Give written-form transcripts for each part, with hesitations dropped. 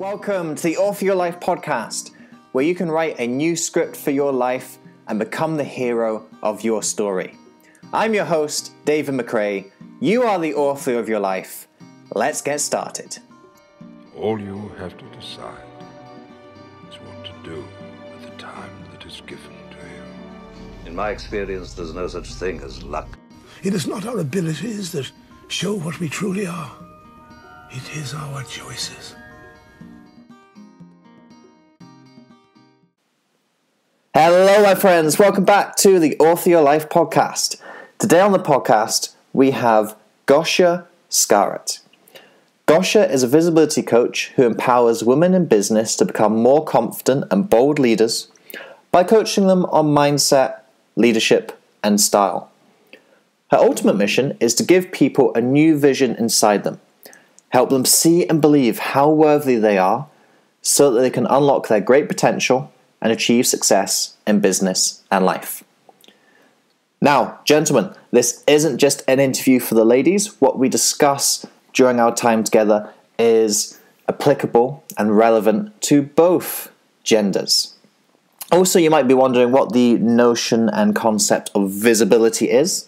Welcome to the Author Your Life podcast, where you can write a new script for your life and become the hero of your story. I'm your host, David McRae. You are the author of your life. Let's get started. All you have to decide is what to do with the time that is given to you. In my experience, there's no such thing as luck. It is not our abilities that show what we truly are. It is our choices. Hello, my friends. Welcome back to the Author Your Life podcast. Today on the podcast, we have Gosia Scarrott. Gosia is a visibility coach who empowers women in business to become more confident and bold leaders by coaching them on mindset, leadership, and style. Her ultimate mission is to give people a new vision inside them, help them see and believe how worthy they are so that they can unlock their great potential and achieve success in business and life. Now, gentlemen, this isn't just an interview for the ladies. What we discuss during our time together is applicable and relevant to both genders. Also, you might be wondering what the notion and concept of visibility is.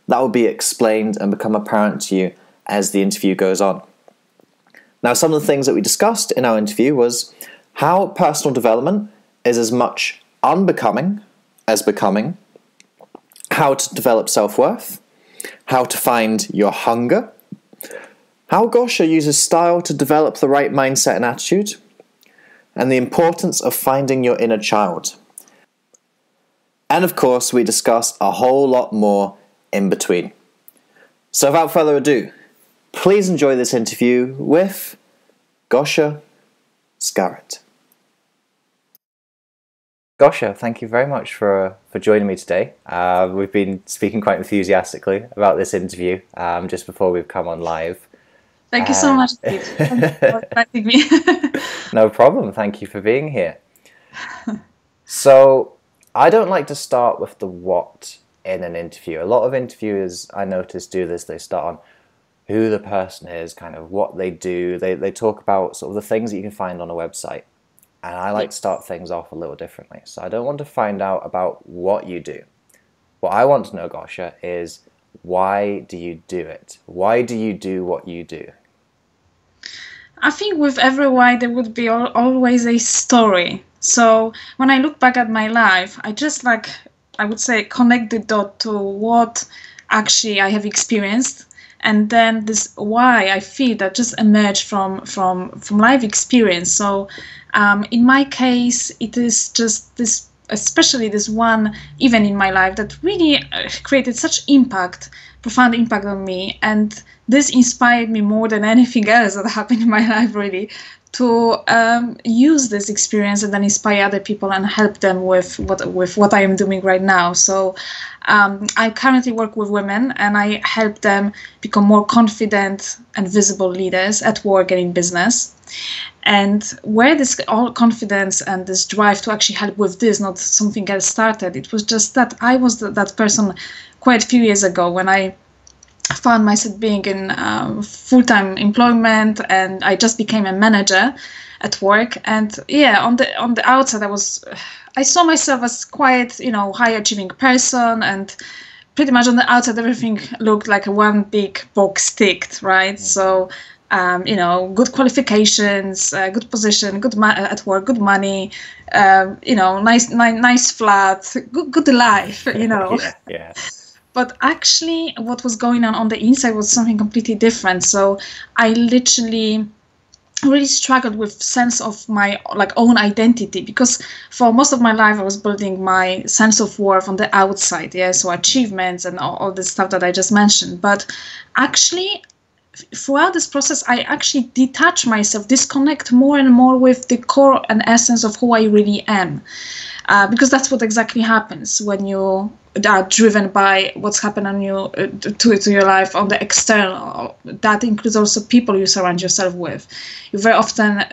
That will be explained and become apparent to you as the interview goes on. Now, some of the things that we discussed in our interview was how personal development is as much unbecoming as becoming, how to develop self-worth, how to find your hunger, how Gosia uses style to develop the right mindset and attitude, and the importance of finding your inner child. And of course, we discuss a whole lot more in between. So without further ado, please enjoy this interview with Gosia Scarrott. Gosia, thank you very much for joining me today. We've been speaking quite enthusiastically about this interview just before we've come on live. Thank you so much, Steve. Thank you for inviting me. No problem. Thank you for being here. So, I don't like to start with the what in an interview. A lot of interviewers, I notice, do this. They start on who the person is, kind of what they do. They talk about sort of the things that you can find on a website. And I like to start things off a little differently. So I don't want to find out about what you do. What I want to know, Gosia, is why do you do it? Why do you do what you do? I think with every why there would be always a story. So when I look back at my life, I just I would say connect the dot to what actually I have experienced. And then this why I feel that just emerged from life experience. So in my case, it is just this, especially this one event in my life that really created such impact, profound impact on me. And this inspired me more than anything else that happened in my life, really, to use this experience and then inspire other people and help them with what I am doing right now. So I currently work with women and I help them become more confident and visible leaders at work and in business. And where this all confidence and this drive to actually help with this, not something else, started, it was just that I was that person quite a few years ago when I found myself being in full-time employment, and I just became a manager at work. And yeah, on the outside, I saw myself as quite, high achieving person, and pretty much on the outside everything looked like a one big box ticked, right? So good qualifications, good position, at work, good money, nice flat, good life, Yeah. But actually, what was going on the inside was something completely different. So I literally really struggled with sense of my own identity, because for most of my life I was building my sense of worth on the outside, so achievements and all the stuff that I just mentioned. But actually, throughout this process, I actually detach myself, disconnect more and more with the core and essence of who I really am. Because that's what exactly happens when you are driven by what's happened on you to your life on the external. That includes also people you surround yourself with. You very often,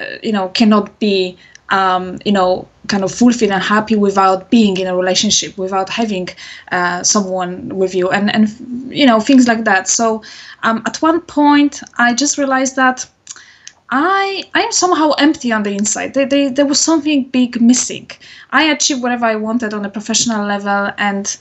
cannot be, kind of fulfilled and happy without being in a relationship, without having someone with you, and things like that. So at one point, I just realized that I am somehow empty on the inside. There was something big missing. I achieved whatever I wanted on a professional level, and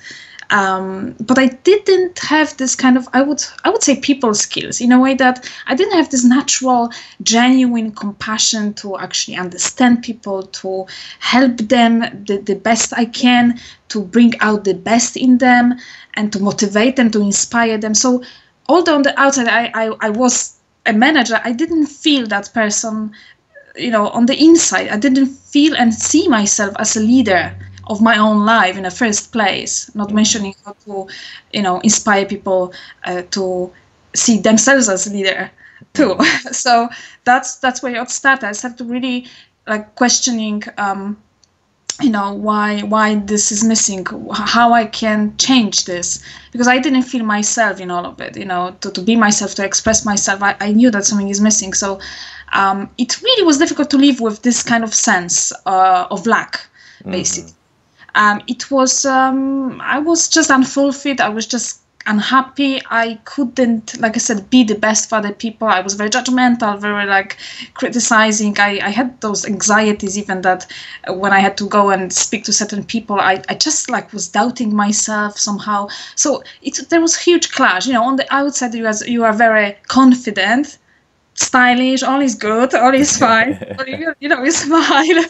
but I didn't have this kind of, I would say, people skills, in a way that I didn't have this natural, genuine compassion to actually understand people, to help them the best I can, to bring out the best in them, and to motivate them, to inspire them. So although on the outside I was a manager, I didn't feel that person, on the inside. I didn't feel and see myself as a leader of my own life in the first place, not mentioning how to, inspire people to see themselves as a leader too. So that's where it started. I started really questioning, why this is missing, how I can change this, because I didn't feel myself in all of it, to be myself, to express myself. I knew that something is missing. So it really was difficult to live with this kind of sense of lack, basically. It was, I was just unfulfilled. I was just unhappy. I couldn't, like I said, be the best for other people. I was very judgmental, very criticizing. I had those anxieties, even that when I had to go and speak to certain people, I just was doubting myself somehow. So there was huge clash. On the outside, you are very confident, stylish, all is good, all is fine, but you smile.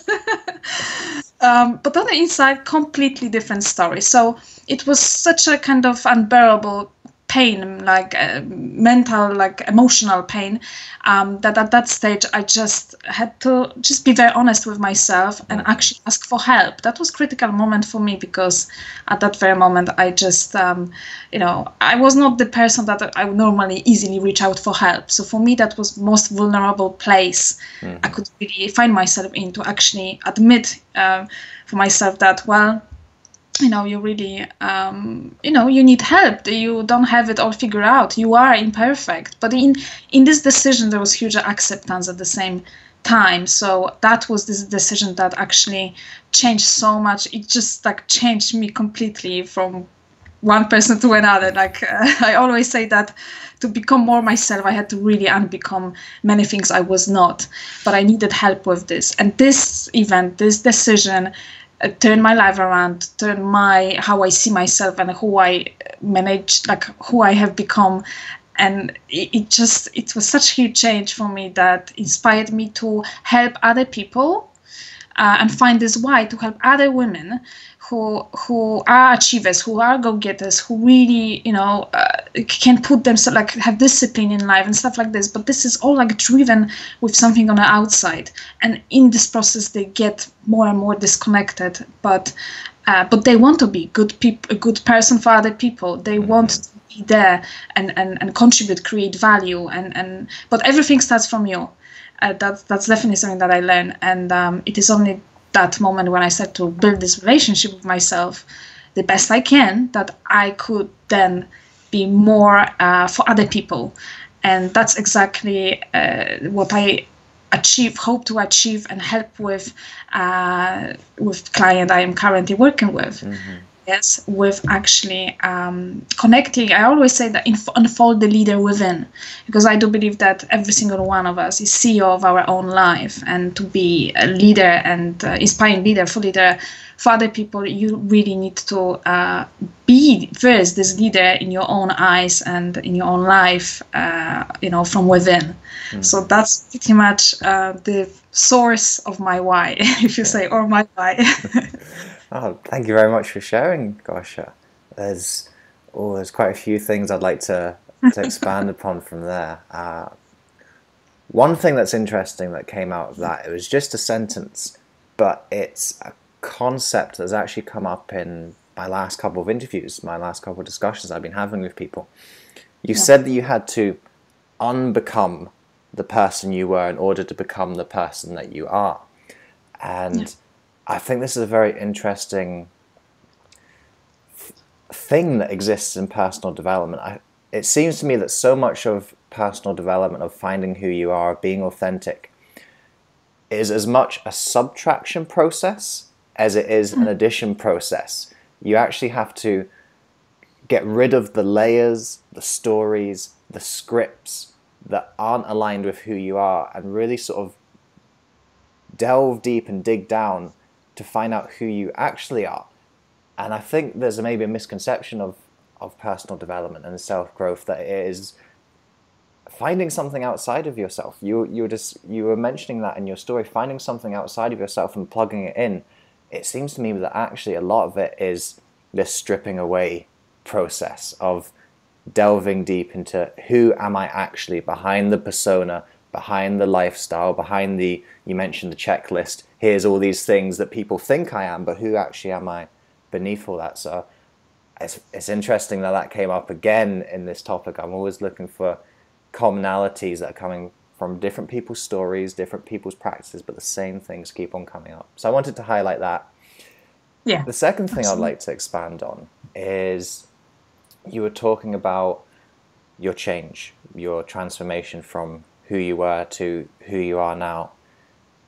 But on the inside, completely different story. So it was such a kind of unbearable pain, mental, emotional pain, that at that stage I just had to just be very honest with myself and actually ask for help. That was a critical moment for me, because at that very moment I just, I was not the person that I would normally easily reach out for help. So for me, that was the most vulnerable place I could really find myself in, to actually admit for myself that, well, you really, you need help. You don't have it all figured out. You are imperfect. But in this decision, there was huge acceptance at the same time. So that was this decision that actually changed so much. It just changed me completely from one person to another. I always say that to become more myself, I had to really unbecome many things I was not. But I needed help with this. And this event, this decision, turn my life around, turn how I see myself and who I manage, who I have become. And it was such a huge change for me that inspired me to help other people and find this why, to help other women who are achievers, who are go-getters, who really, can put themselves, have discipline in life and stuff like this. But this is all driven with something on the outside. And in this process, they get more and more disconnected. But they want to be a good person for other people. They want to be there and contribute, create value. But everything starts from you. That's definitely something that I learned. And it is only that moment when I started to build this relationship with myself the best I can, that I could then be more for other people. And that's exactly what I hope to achieve and help with client I am currently working with. Yes, with actually connecting. I always say that unfold the leader within, because I do believe that every single one of us is CEO of our own life, and to be a leader and inspiring leader, full leader for other people, you really need to be first this leader in your own eyes and in your own life, from within. So that's pretty much the source of my why, if you say, or my why. Oh, thank you very much for sharing, Gosia. There's quite a few things I'd like to expand upon from there. One thing that's interesting that came out of that, it was just a sentence, but it's a concept that's actually come up in my last couple of interviews, my last couple of discussions I've been having with people. You said that you had to unbecome the person you were in order to become the person that you are. And I think this is a very interesting thing that exists in personal development. It seems to me that so much of personal development, of finding who you are, being authentic, is as much a subtraction process as it is an addition process. You actually have to get rid of the layers, the stories, the scripts, that aren't aligned with who you are, and really sort of delve deep and dig down to find out who you actually are. And I think there's maybe a misconception of personal development and self-growth, that it is finding something outside of yourself. You were mentioning that in your story, finding something outside of yourself and plugging it in. It seems to me that actually a lot of it is this stripping away process of delving deep into who am I actually behind the persona, behind the lifestyle, behind the, you mentioned the checklist, here's all these things that people think I am, but who actually am I beneath all that? So it's interesting that came up again in this topic. I'm always looking for commonalities that are coming from different people's stories, different people's practices, but the same things keep on coming up. So I wanted to highlight that. Yeah. The second thing I'd like to expand on is you were talking about your change, your transformation from who you were to who you are now.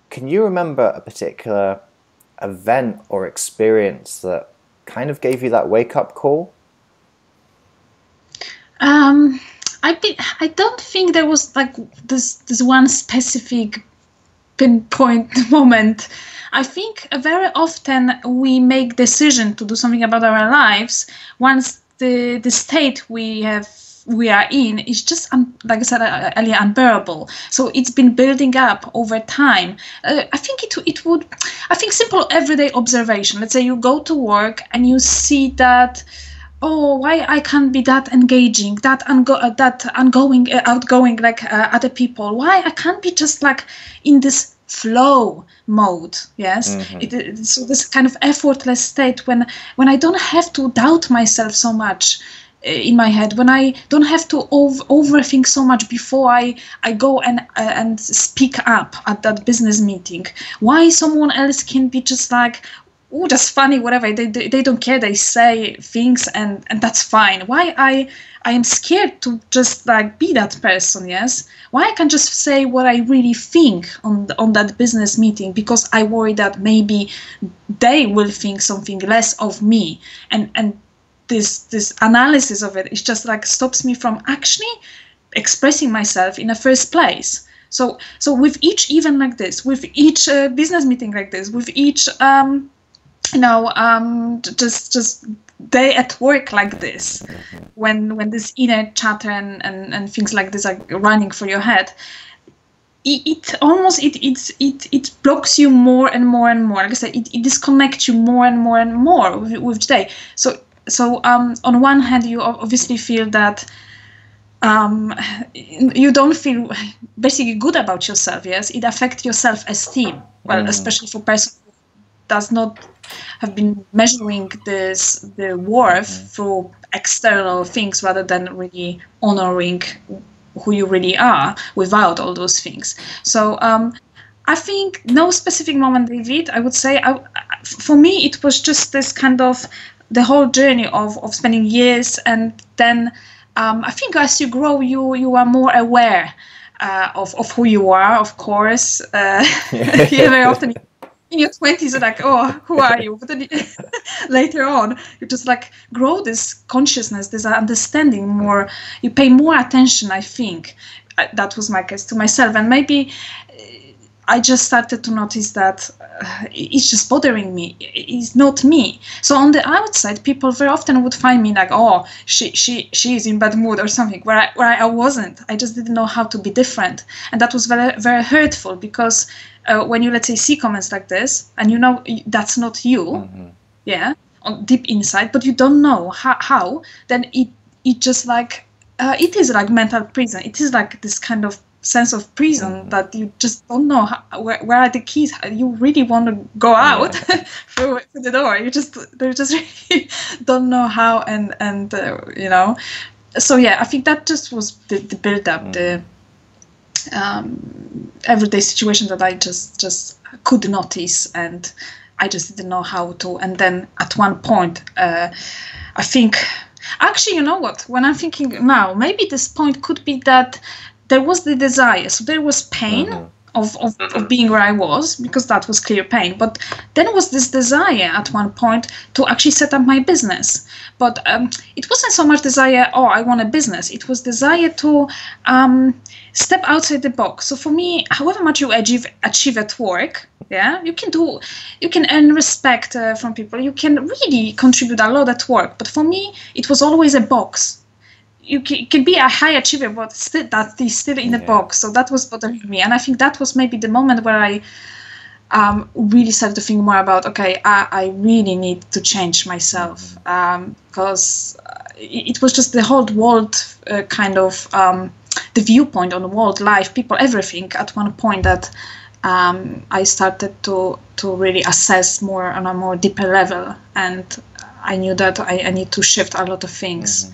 Can you remember a particular event or experience that kind of gave you that wake-up call? I don't think there was like this one specific pinpoint moment. I think very often we make decision to do something about our lives once the state we are in is just, like I said earlier, unbearable. So it's been building up over time. I think simple everyday observation. Let's say you go to work and you see that, oh, why I can't be that engaging, that outgoing like other people? Why I can't be just like in this flow mode? Yes, so this kind of effortless state when I don't have to doubt myself so much in my head, when I don't have to overthink so much before I go and speak up at that business meeting. Why someone else can be just like, oh, that's funny, whatever, they don't care, they say things and that's fine. Why I am scared to just like be that person? Yes, why I can't just say what I really think on that business meeting, because I worry that maybe they will think something less of me, and this analysis of it is just like stops me from actually expressing myself in the first place. So with each event like this, with each business meeting like this, with each just day at work like this, when this inner chatter and things like this are running through your head, it blocks you more and more and more. Like I said, it disconnects you more and more and more with the day. So on one hand, you obviously feel that you don't feel basically good about yourself. Yes, it affects your self-esteem. Well, especially for person who does not have been measuring the worth through external things rather than really honoring who you really are without all those things. So I think no specific moment, David. I would say for me it was just this kind of the whole journey of spending years, and then I think as you grow, you are more aware of who you are. Of course, very often in your 20s, you're like, oh, who are you? But then later on, you just like grow this consciousness, this understanding more. You pay more attention. I think that was my case to myself, and maybe I just started to notice that it's just bothering me. It's not me. So on the outside, people very often would find me like, oh, she is in bad mood or something, where I wasn't. I just didn't know how to be different, and that was very, very hurtful, because when you, let's say, see comments like this, and you know that's not you, yeah, on deep inside, but you don't know how, then it just like it is like mental prison. It is like this kind of sense of prison that you just don't know where are the keys. You really want to go out through the door. You just really don't know how, and you know. So yeah, I think that just was the build up, the everyday situation that I just could notice, and I just didn't know how to. And then at one point, I think, actually, you know what? When I'm thinking now, maybe this point could be that there was the desire, so there was pain of being where I was, because that was clear pain. But then was this desire at one point to actually set up my business. But it wasn't so much desire, oh, I want a business. It was desire to step outside the box. So for me, however much you achieve at work, yeah, you can earn respect from people. You can really contribute a lot at work. But for me, it was always a box. You can be a high achiever, but still that is still in the box. So that was bothering me, and I think that was maybe the moment where I really started to think more about, okay, I really need to change myself, because it was just the whole world kind of the viewpoint on the world, life, people, everything at one point that I started to really assess more on a more deeper level, and I knew that I need to shift a lot of things.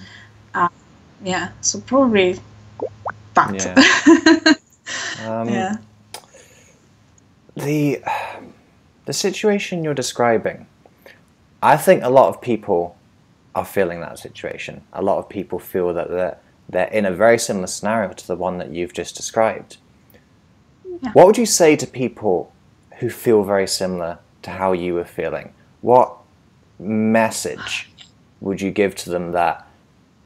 Yeah, so probably that. Yeah. The situation you're describing, I think a lot of people are feeling that situation. A lot of people feel that they're in a very similar scenario to the one that you've just described. Yeah. What would you say to people who feel very similar to how you were feeling? What message would you give to them that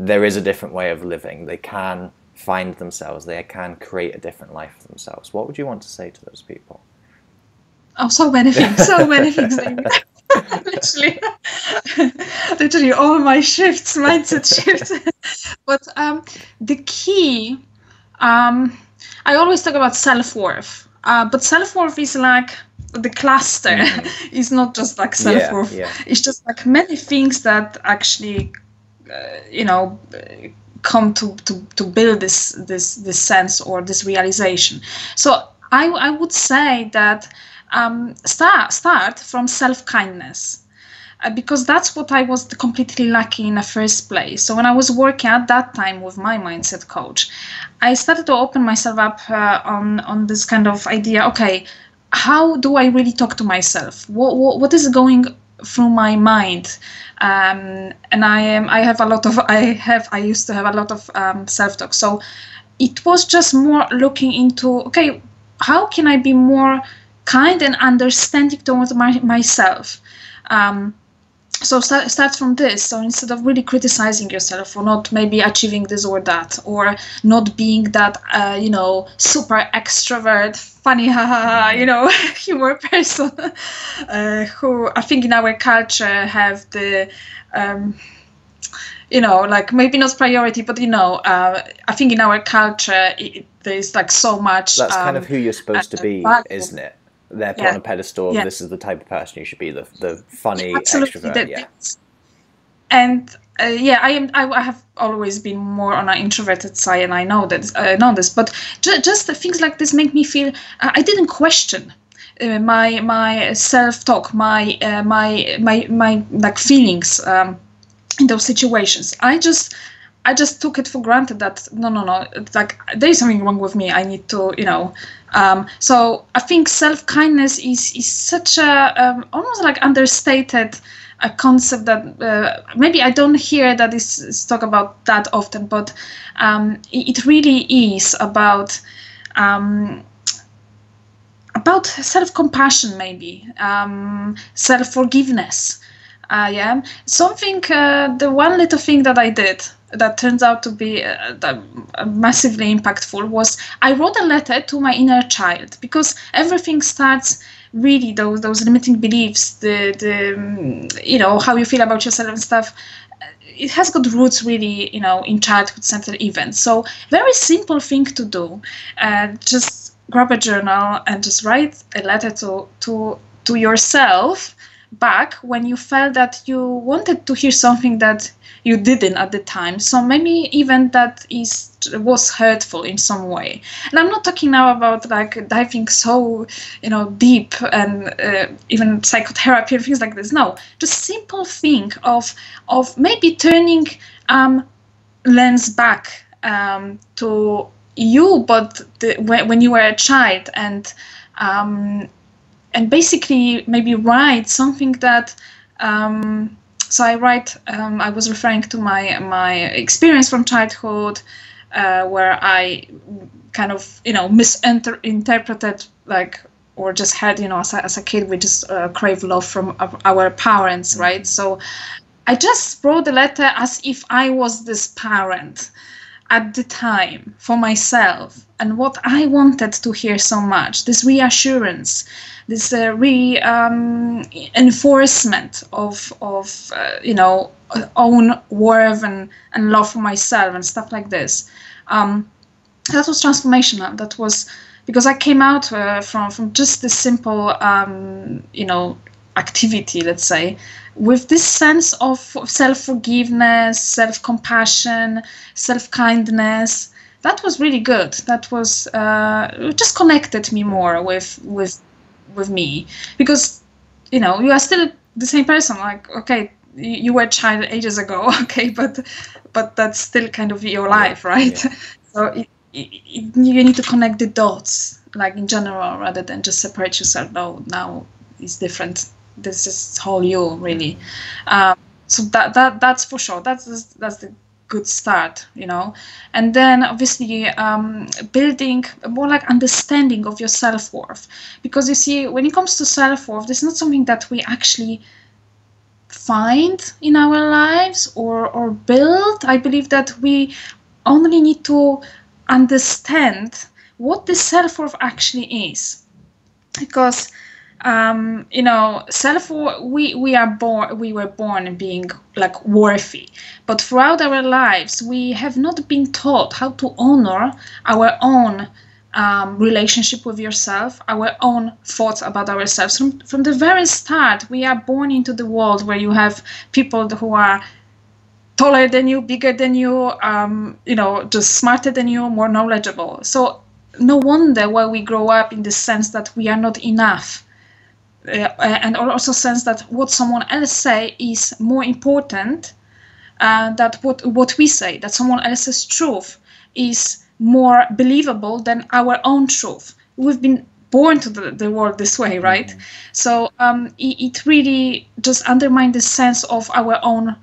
there is a different way of living? They can find themselves. They can create a different life for themselves. What would you want to say to those people? Oh, so many things. So many things. Literally all my shifts, mindset shifts. But the key, I always talk about self-worth. But self-worth is like the cluster. It's not just like self-worth. It's just like many things that actually come to build this sense or this realization. So I would say that start from self-kindness, because that's what I was completely lacking in the first place. So when I was working at that time with my mindset coach, I started to open myself up on this kind of idea. Okay, how do I really talk to myself? What is going through my mind? And I used to have a lot of self-talk. So it was just more looking into, okay, how can I be more kind and understanding towards myself? So start from this. So instead of really criticizing yourself for not maybe achieving this or that, or not being that, super extrovert, funny, humor person, who I think in our culture have the, like maybe not priority, but I think in our culture there's like so much. That's kind of who you're supposed to be, isn't it? They're put on a pedestal. Yeah. This is the type of person you should be, the funny Absolutely. extrovert. And I have always been more on an introverted side, and I know this. But just things like this make me feel I didn't question my self-talk, my like feelings in those situations. I just took it for granted that no, it's like there is something wrong with me. I need to, So I think self-kindness is such a almost like understated a concept that maybe I don't hear that is talked about that often, but it really is about self-compassion, maybe self-forgiveness. Something. The one little thing that I did that turns out to be massively impactful was I wrote a letter to my inner child, because everything starts really those limiting beliefs, the how you feel about yourself and stuff. It has got roots really, in childhood-centered events. So very simple thing to do. Just grab a journal and just write a letter to yourself back when you felt that you wanted to hear something that you didn't at the time. So maybe even that was hurtful in some way. And I'm not talking now about like diving so deep and even psychotherapy and things like this. No, just simple thing of maybe turning lens back to you, but when you were a child, and basically maybe write something that. So I write. I was referring to my experience from childhood, where I kind of, misinterpreted, like, or just had, as a kid, we just crave love from our parents, right? So I just wrote the letter as if I was this parent at the time for myself, and what I wanted to hear so much, this reassurance, this reinforcement of own worth and love for myself and stuff like this. That was transformational. That was because I came out from just this simple, activity, let's say, with this sense of self-forgiveness, self-compassion, self-kindness. That was really good. That was it just connected me more with me, because you are still the same person. Like, okay, you were a child ages ago, okay, but that's still kind of your life, right? Yeah. So you need to connect the dots, like in general, rather than just separate yourself. No, now it's different. This is whole you, really. So that's for sure. That's the good start, And then obviously building more like understanding of your self-worth, because you see, when it comes to self-worth, it's not something that we actually find in our lives or build. I believe that we only need to understand what the self-worth actually is, because we were born being like worthy, but throughout our lives we have not been taught how to honor our own relationship with yourself, our own thoughts about ourselves. From the very start, we are born into the world where you have people who are taller than you, bigger than you, just smarter than you, more knowledgeable. So no wonder why we grow up in the sense that we are not enough. And also sense that what someone else say is more important than what we say, that someone else's truth is more believable than our own truth. We've been born to the world this way, right? Mm-hmm. So it really just undermines the sense of our own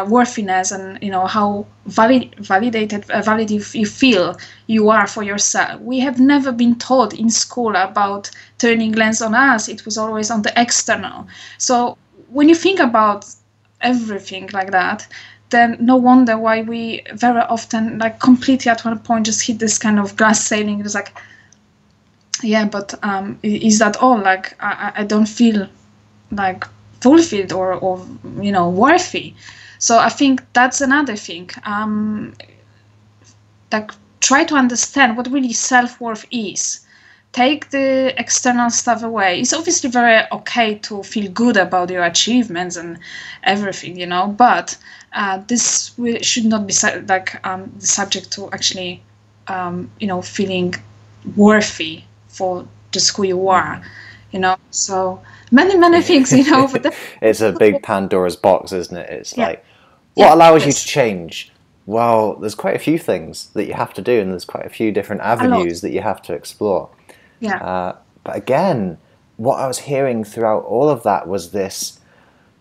worthiness, and how valid you feel you are for yourself. We have never been taught in school about turning lens on us. It was always on the external. So when you think about everything like that, then no wonder why we very often, like, completely at one point just hit this kind of glass ceiling. It's like, yeah, but is that all? Like, I don't feel like fulfilled or worthy. So I think that's another thing. Like, try to understand what really self-worth is. Take the external stuff away. It's obviously very okay to feel good about your achievements and everything, but this should not be the subject to actually, feeling worthy for just who you are, So many things, But it's a big Pandora's box, isn't it? It's like, what allows you to change? Well, there's quite a few things that you have to do, and there's quite a few different avenues that you have to explore. Yeah. But again, what I was hearing throughout all of that was this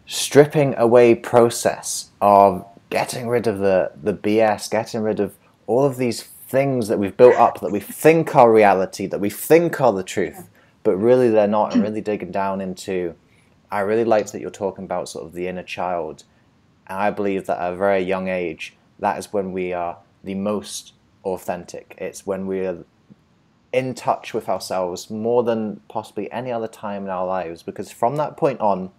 stripping away process of getting rid of the BS, getting rid of all of these things that we've built up that we think are reality, that we think are the truth, but really they're not, and really digging down into. I really liked that you're talking about sort of the inner child, and I believe that at a very young age, that is when we are the most authentic. It's when we are in touch with ourselves more than possibly any other time in our lives, because from that point on,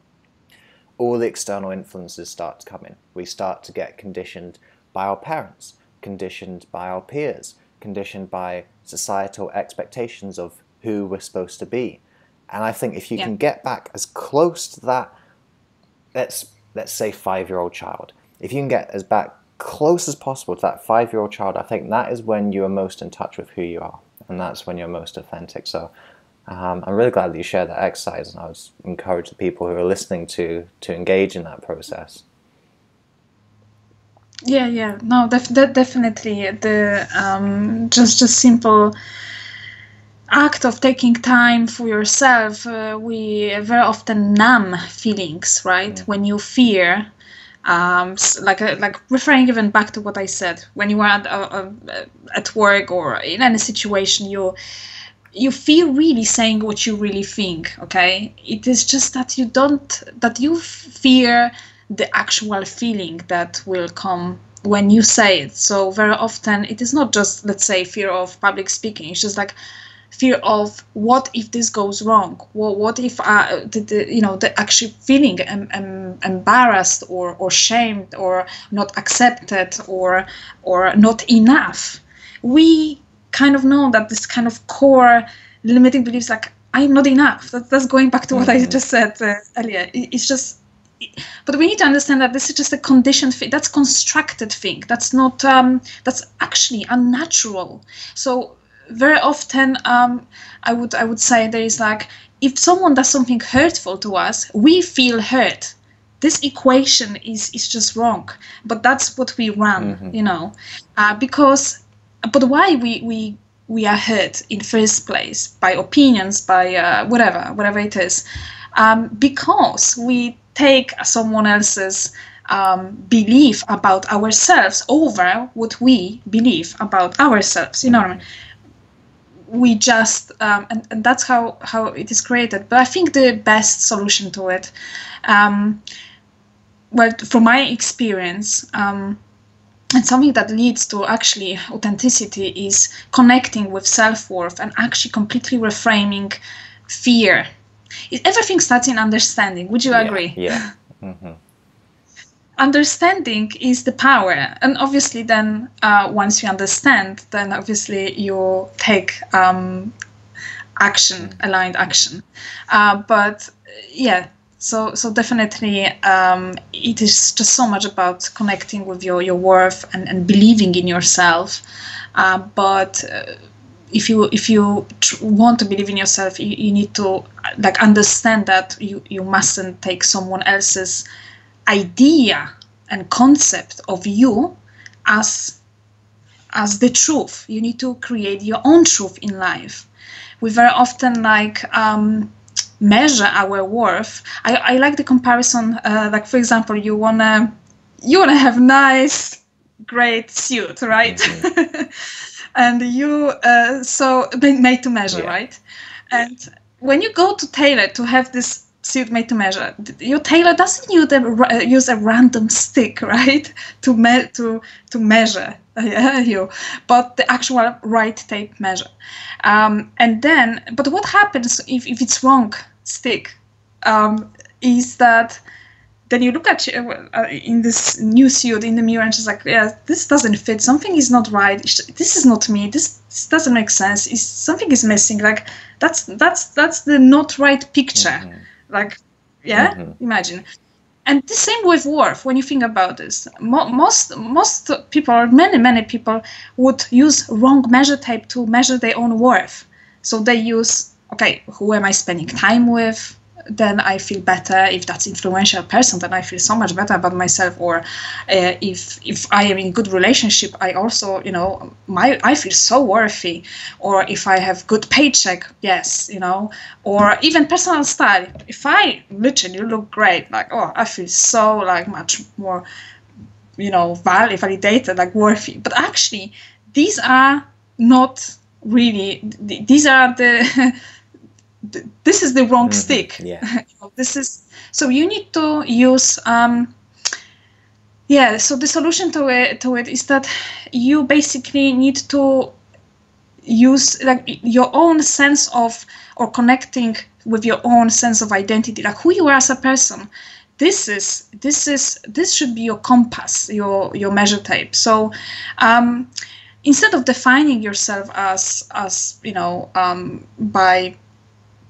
all the external influences start to come in. We start to get conditioned by our parents, conditioned by our peers, conditioned by societal expectations of who we're supposed to be. And I think if you can get back as close to that, let's say 5-year-old child, if you can get as back close as possible to that 5-year-old child, I think that is when you are most in touch with who you are, and that's when you're most authentic. So I'm really glad that you shared that exercise, and I would encourage the people who are listening to engage in that process. Yeah. No, definitely. The just simple act of taking time for yourself. We very often numb feelings, right? When you fear, like referring even back to what I said, when you are at work or in any situation, you feel really saying what you really think. Okay, it is just that you fear the actual feeling that will come when you say it. So very often it is not just, let's say, fear of public speaking. It's just like fear of what if this goes wrong? What if the actual feeling embarrassed or shamed or not accepted or not enough. We kind of know that this kind of core limiting beliefs, like I'm not enough. That's going back to what I just said earlier. It's just. But we need to understand that this is just a conditioned thing. That's constructed thing. That's not. That's actually unnatural. So very often, I would say there is like, if someone does something hurtful to us, we feel hurt. This equation is just wrong. But that's what we run, because. But why we are hurt in first place by opinions, by whatever it is, because we take someone else's belief about ourselves over what we believe about ourselves. You know what I mean? We just and that's how it is created. But I think the best solution to it, well, from my experience, and something that leads to actually authenticity, is connecting with self-worth and actually completely reframing fear. Everything starts in understanding. Would you agree? Yeah. Mm-hmm. Understanding is the power. And obviously then once you understand, then obviously you take action, aligned action. But yeah, so definitely it is just so much about connecting with your worth and believing in yourself. But if you want to believe in yourself, you need to like understand that you mustn't take someone else's idea and concept of you as the truth. You need to create your own truth in life. We very often like measure our worth. I like the comparison, like for example, you wanna have nice, great suit, right? Mm-hmm. And you so made to measure, right? And when you go to tailor to have this suit made to measure, your tailor doesn't use a random stick, right, to measure you, but the actual right tape measure. And then, but what happens if it's wrong stick? Is that then you look at you in this new suit in the mirror and she's like, yeah, this doesn't fit. Something is not right. This is not me. This doesn't make sense. Something is missing. Like that's the not right picture. Mm-hmm. Like, yeah, mm-hmm. Imagine. And the same with worth. When you think about this, most people, or many people, would use wrong measure tape to measure their own worth. So they use, okay, who am I spending time with? Then I feel better. If that's influential person, then I feel so much better about myself. Or if I am in good relationship, I also, I feel so worthy. Or if I have good paycheck, yes, or even personal style. If I literally look great, like, oh, I feel so like much more, validated, like worthy. But actually, these are not really. These are the. This is the wrong stick. Yeah. This is so you need to use. So the solution to it is that you basically need to use like your own sense of, or connecting with your own sense of identity, like who you are as a person. This should be your compass, your measure tape. So instead of defining yourself as by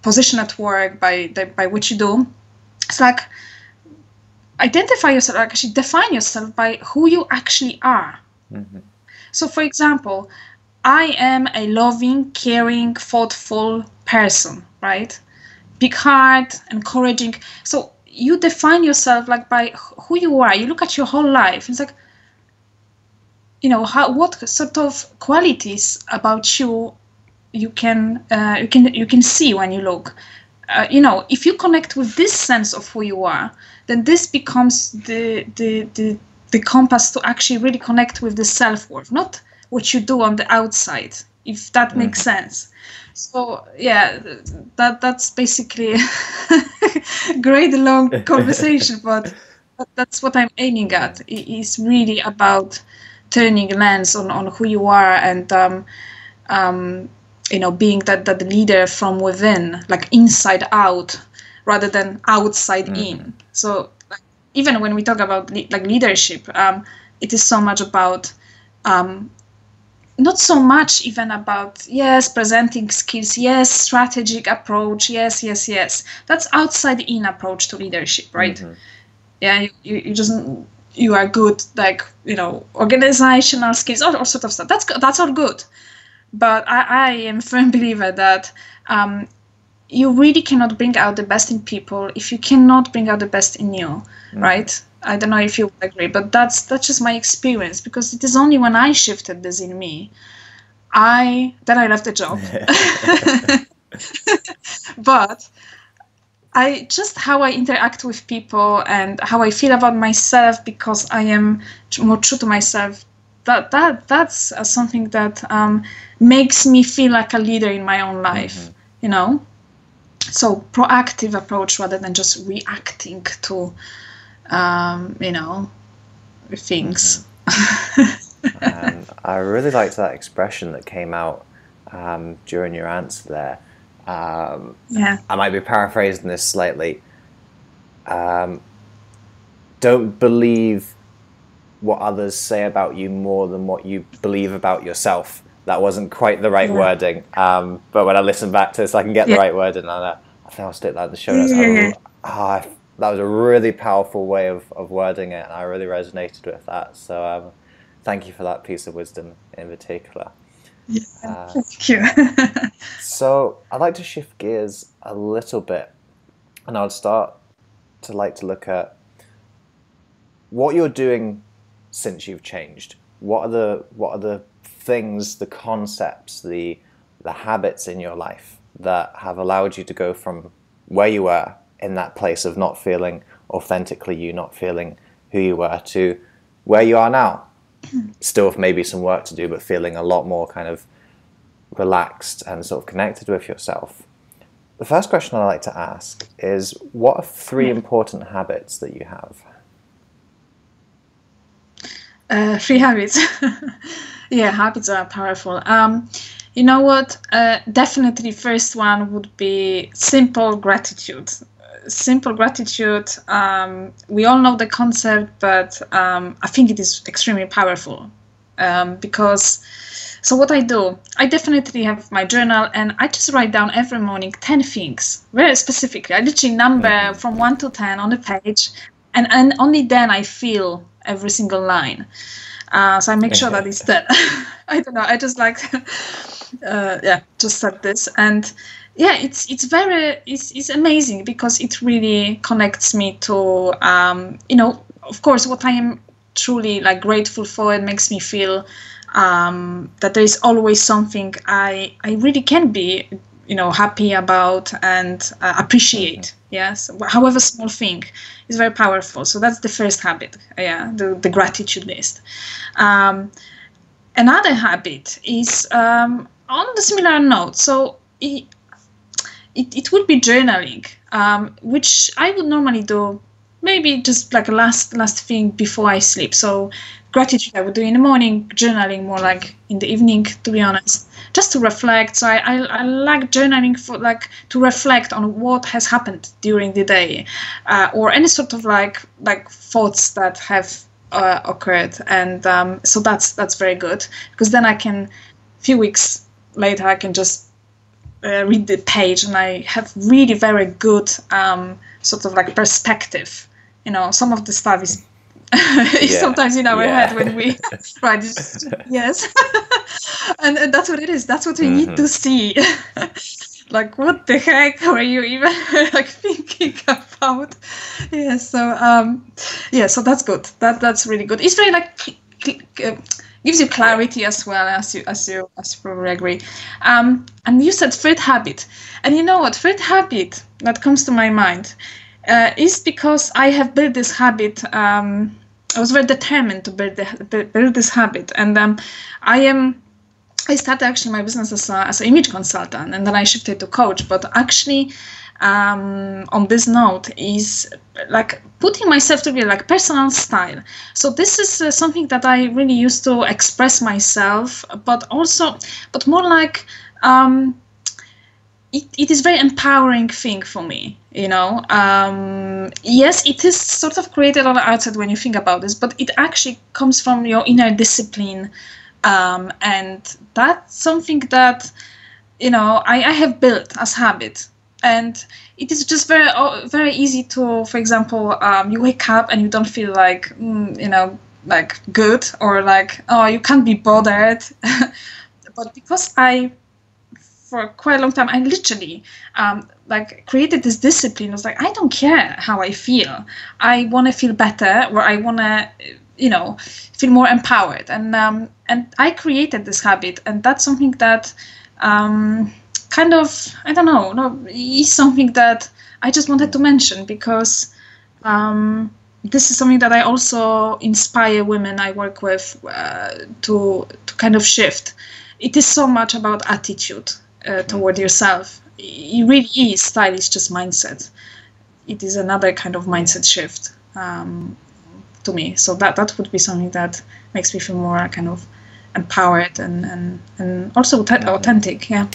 position at work, by what you do, it's like identify yourself, like actually define yourself by who you actually are. Mm-hmm. So for example, I am a loving, caring, thoughtful person, right? Big heart, encouraging. So you define yourself like by who you are. You look at your whole life. It's like, what sort of qualities about you can see when you look. if you connect with this sense of who you are, then this becomes the compass to actually really connect with the self-worth, not what you do on the outside, if that makes sense. So yeah, that's basically a great long conversation, but that's what I'm aiming at. It's really about turning a lens on who you are, and being that leader from within, like inside out, rather than outside in. So even when we talk about leadership, it is so much about not so much even about presenting skills, strategic approach, yes. That's outside in approach to leadership, right? Yeah, you are good, organizational skills, all sort of stuff. That's all good. But I am a firm believer that you really cannot bring out the best in people if you cannot bring out the best in you, right? I don't know if you would agree, but that's just my experience, because it is only when I shifted this in me, then I left the job. But how I interact with people and how I feel about myself, because I am more true to myself, that's something that makes me feel like a leader in my own life, So proactive approach rather than just reacting to, things. And I really liked that expression that came out during your answer there. I might be paraphrasing this slightly. Don't believe what others say about you more than what you believe about yourself. That wasn't quite the right wording, but when I listen back to this, I can get the right wording, and I think I'll stick that in the show notes. That was a really powerful way of wording it, and I really resonated with that. So thank you for that piece of wisdom in particular. Thank you. So I'd like to shift gears a little bit, and I'd start to look at what you're doing since you've changed. What are the things, the concepts, the habits in your life that have allowed you to go from where you were in that place of not feeling authentically you, not feeling who you were, to where you are now? Still with maybe some work to do, but feeling a lot more kind of relaxed and sort of connected with yourself. The first question I'd like to ask is, what are 3 important habits that you have? 3 habits. Habits are powerful. You know what? Definitely first one would be simple gratitude. Simple gratitude. We all know the concept, but I think it is extremely powerful, because so what I do, I definitely have my journal, and I just write down every morning 10 things, very specifically. I literally number from 1 to 10 on the page, and only then I feel every single line. So I make sure that it's 10. I don't know. I just like, just said this, and it's amazing, because it really connects me to, of course, what I am truly grateful for. It makes me feel that there is always something I really can be, happy about and appreciate. Yes, however small thing is very powerful. So that's the first habit. The gratitude list. Another habit is on the similar note. So it would be journaling, which I would normally do maybe just a last thing before I sleep. So gratitude I would do in the morning, journaling more in the evening, to be honest, just to reflect. So I like journaling for to reflect on what has happened during the day, or any sort of thoughts that have occurred, and so that's very good, because then I can, a few weeks later, I can just read the page, and I have really very good sort of perspective. Some of the stuff is sometimes in our head when we write. Yes, and that's what it is. That's what we need to see. What the heck were you even thinking about? So so that's good. That's really good. It's very gives you clarity as well, as you probably agree. And you said third habit, and you know what? Third habit that comes to my mind is because I have built this habit. I was very determined to build this habit, and I started actually my business as an image consultant, and then I shifted to coach. But actually, on this note, is like putting myself together, like personal style. So this is something that I really used to express myself, but more like it is very empowering thing for me. Yes, it is sort of created on the outside when you think about this, but it actually comes from your inner discipline. And that's something that, I have built as habit. And it is just very, very easy to, for example, you wake up and you don't feel like, like good, or like, oh, you can't be bothered. But because for quite a long time, I literally created this discipline. I was like, I don't care how I feel. I want to feel better, or I want to, feel more empowered. And I created this habit, and that's something that kind of, I don't know, is something that I just wanted to mention, because this is something that I also inspire women I work with to kind of shift. It is so much about attitude toward yourself. It really is. Style is just mindset. It is another kind of mindset shift to me. So that would be something that makes me feel more kind of empowered and also authentic. Yeah.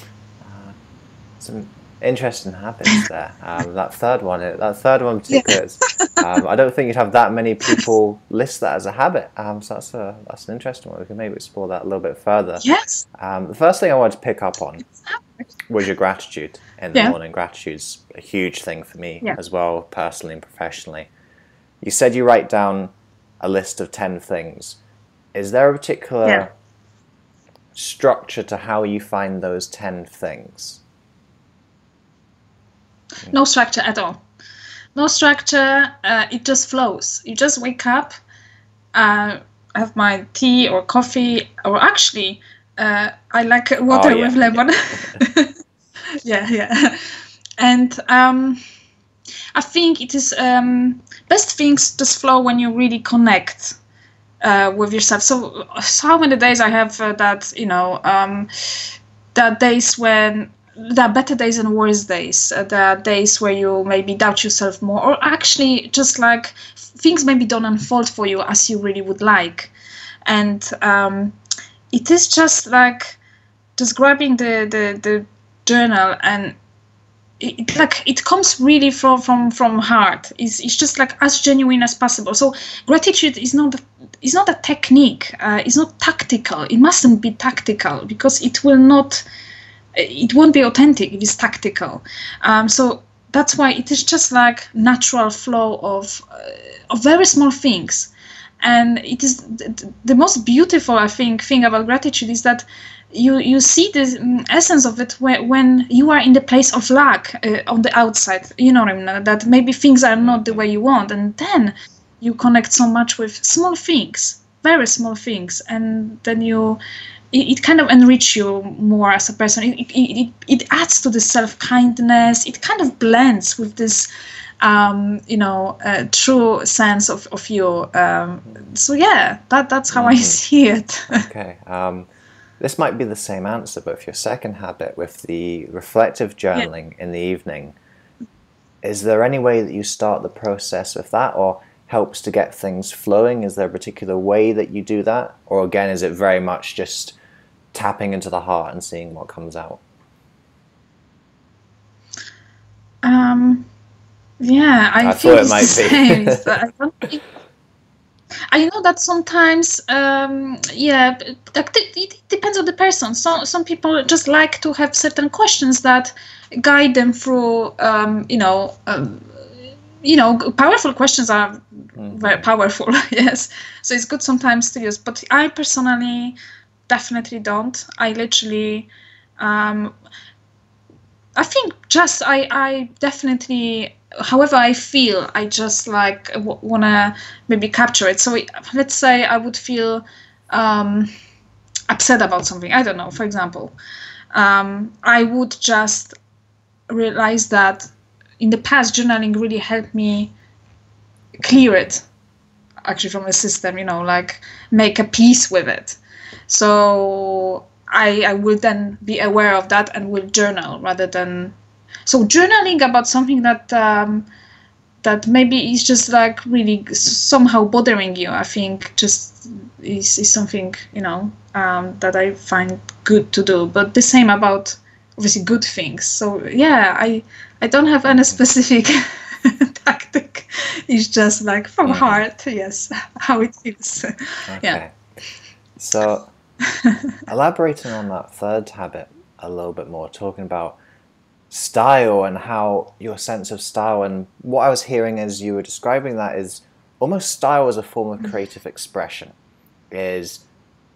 Some interesting habits there. That third one in particular, I don't think you'd have that many people list that as a habit. So that's an interesting one. We can maybe explore that a little bit further. Yes. The first thing I wanted to pick up on was your gratitude in the morning. Gratitude's a huge thing for me as well, personally and professionally. You said you write down a list of 10 things. Is there a particular structure to how you find those 10 things? No structure at all. No structure. It just flows. You just wake up, have my tea or coffee, or actually, I like water with lemon. Yeah. And I think it is best things just flow when you really connect with yourself. So how many days I have that, that days when there are better days and worse days. There are days where you maybe doubt yourself more, or actually just like things maybe don't unfold for you as you really would like. And it is just like just grabbing the journal, and it comes really from heart. It's just like as genuine as possible. So gratitude is not a technique. It's not tactical. It mustn't be tactical, because it won't be authentic if it's tactical. So that's why it is just like natural flow of very small things. And it is the most beautiful, I think, thing about gratitude is that you see the essence of it when you are in the place of lack on the outside. You know what I mean? That maybe things are not the way you want, and then you connect so much with small things, very small things, and then it kind of enrich you more as a person. It adds to the self-kindness. It kind of blends with this, true sense of you. So yeah, that's how I see it. Okay. This might be the same answer, but for your second habit with the reflective journaling in the evening, is there any way that you start the process with that, or helps to get things flowing? Is there a particular way that you do that? Or again, is it very much just tapping into the heart and seeing what comes out? I thought it might be. I know that sometimes, it depends on the person. Some people just like to have certain questions that guide them through, powerful questions are very powerful, yes. So it's good sometimes to use, but I personally definitely don't. I literally, I think just I definitely, however I feel, I just like want to maybe capture it. So let's say I would feel upset about something, I don't know, for example, I would just realize that in the past, journaling really helped me clear it actually from the system, like make a peace with it. So I will then be aware of that and will journal rather than... So journaling about something that that maybe is just like really somehow bothering you, I think just is something, that I find good to do. But the same about obviously good things. So yeah, I don't have any specific tactic. It's just like from heart, yes, how it feels. Okay. Yeah. So elaborating on that third habit a little bit more, talking about style and how your sense of style, and what I was hearing as you were describing that is almost style as a form of creative expression. Is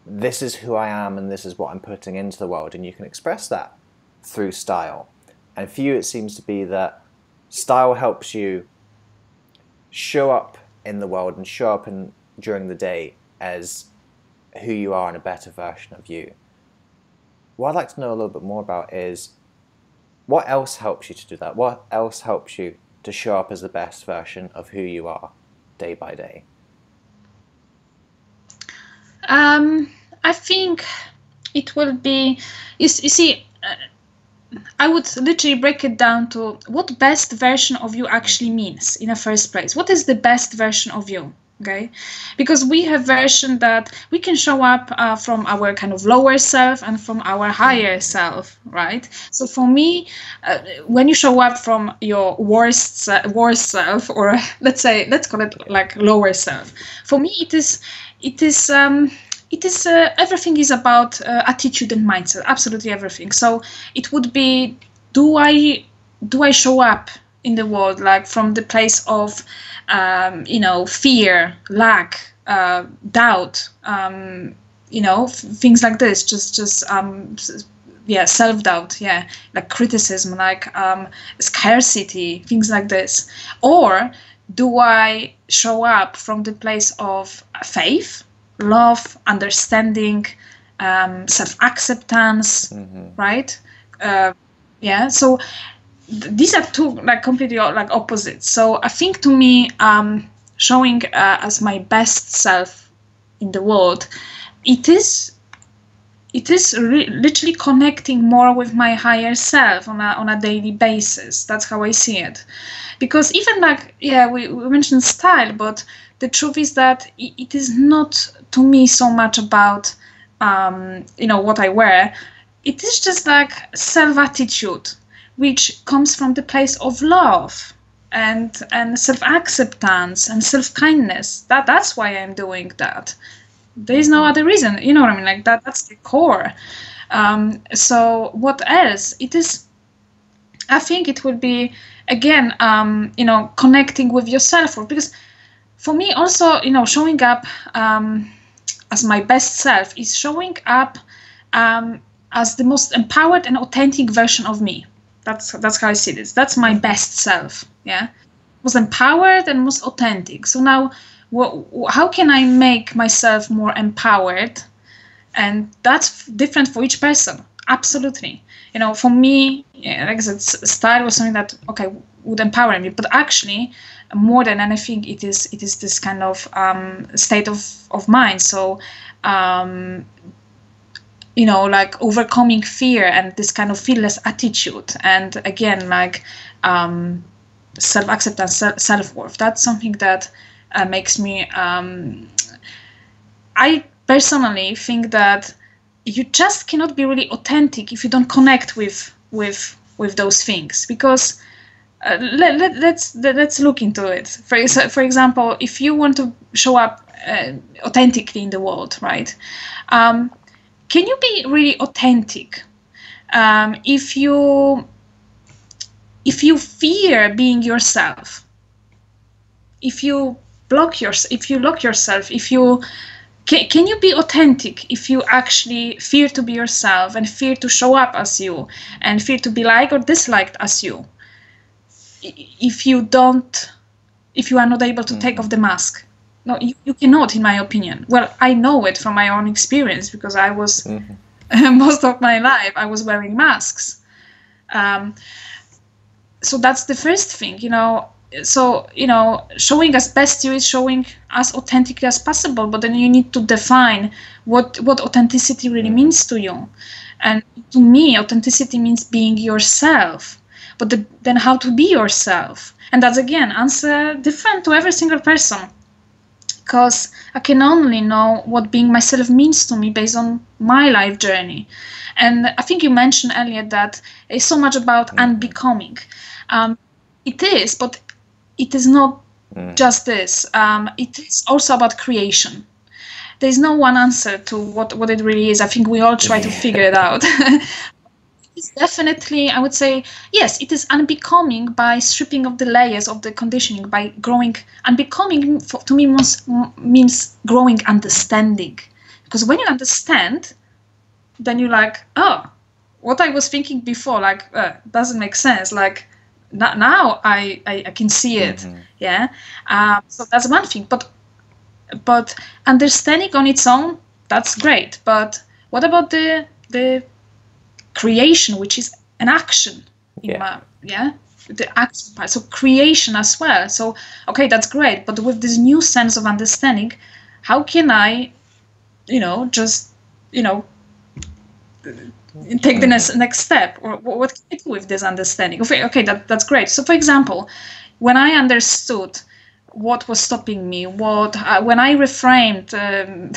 this is who I am and this is what I'm putting into the world, and you can express that through style. And for you it seems to be that style helps you show up in the world and show up during the day as who you are and a better version of you. What I'd like to know a little bit more about is what else helps you to do that? What else helps you to show up as the best version of who you are day by day? I think it will be, you see, I would literally break it down to what best version of you actually means in the first place. What is the best version of you? Okay, because we have version that we can show up from our kind of lower self and from our higher self, right? So for me, when you show up from your worst self, or let's call it like lower self, for me it is everything is about attitude and mindset, absolutely everything. So it would be, do I show up in the world like from the place of fear, lack, doubt, things like this, self-doubt, like criticism, like scarcity, things like this? Or do I show up from the place of faith, love, understanding, self-acceptance, right? So these are two like completely like opposites. So I think to me, showing as my best self in the world, it is literally connecting more with my higher self on a daily basis. That's how I see it. Because even like, we mentioned style, but the truth is that it is not to me so much about what I wear. It is just like self-attitude, which comes from the place of love and self-acceptance and self-kindness. That's why I'm doing that. There is no other reason, you know what I mean? Like that's the core. So what else? It is, I think it would be, again, connecting with yourself. Because for me also, showing up as my best self is showing up as the most empowered and authentic version of me. That's how I see this. That's my best self, most empowered and most authentic. So now, how can I make myself more empowered? And that's different for each person. Absolutely. For me, like I said, style was something that would empower me. But actually, more than anything, it is this kind of state of mind. So. Like overcoming fear and this kind of fearless attitude. And again, like self-acceptance, self-worth. That's something that makes me... I personally think that you just cannot be really authentic if you don't connect with those things. Because let's look into it. For example, if you want to show up authentically in the world, right? Can you be really authentic if you fear being yourself? If you lock yourself, can you be authentic if you actually fear to be yourself and fear to show up as you and fear to be liked or disliked as you? If you are not able to take off the mask, no, you cannot, in my opinion. Well, I know it from my own experience because I was most of my life I was wearing masks. So that's the first thing, So, showing as best you is showing as authentic as possible, but then you need to define what authenticity really means to you. And to me, authenticity means being yourself. But then how to be yourself? And that's, again, answer different to every single person. Because I can only know what being myself means to me based on my life journey. And I think you mentioned earlier that it's so much about unbecoming. It is, but it is not just this. It is also about creation. There's no one answer to what it really is. I think we all try to figure it out. It's definitely, I would say, yes, it is unbecoming by stripping of the layers of the conditioning, by growing. Unbecoming, to me, means growing understanding. Because when you understand, then you're like, oh, what I was thinking before, doesn't make sense. Like, now I can see it. Yeah. So that's one thing. But understanding on its own, that's great. But what about the creation, which is an action? The action part. So creation as well. So, okay, that's great. But with this new sense of understanding, how can I, take the next step? Or what can I do with this understanding? Okay, that's great. So, for example, when I understood what was stopping me, when I reframed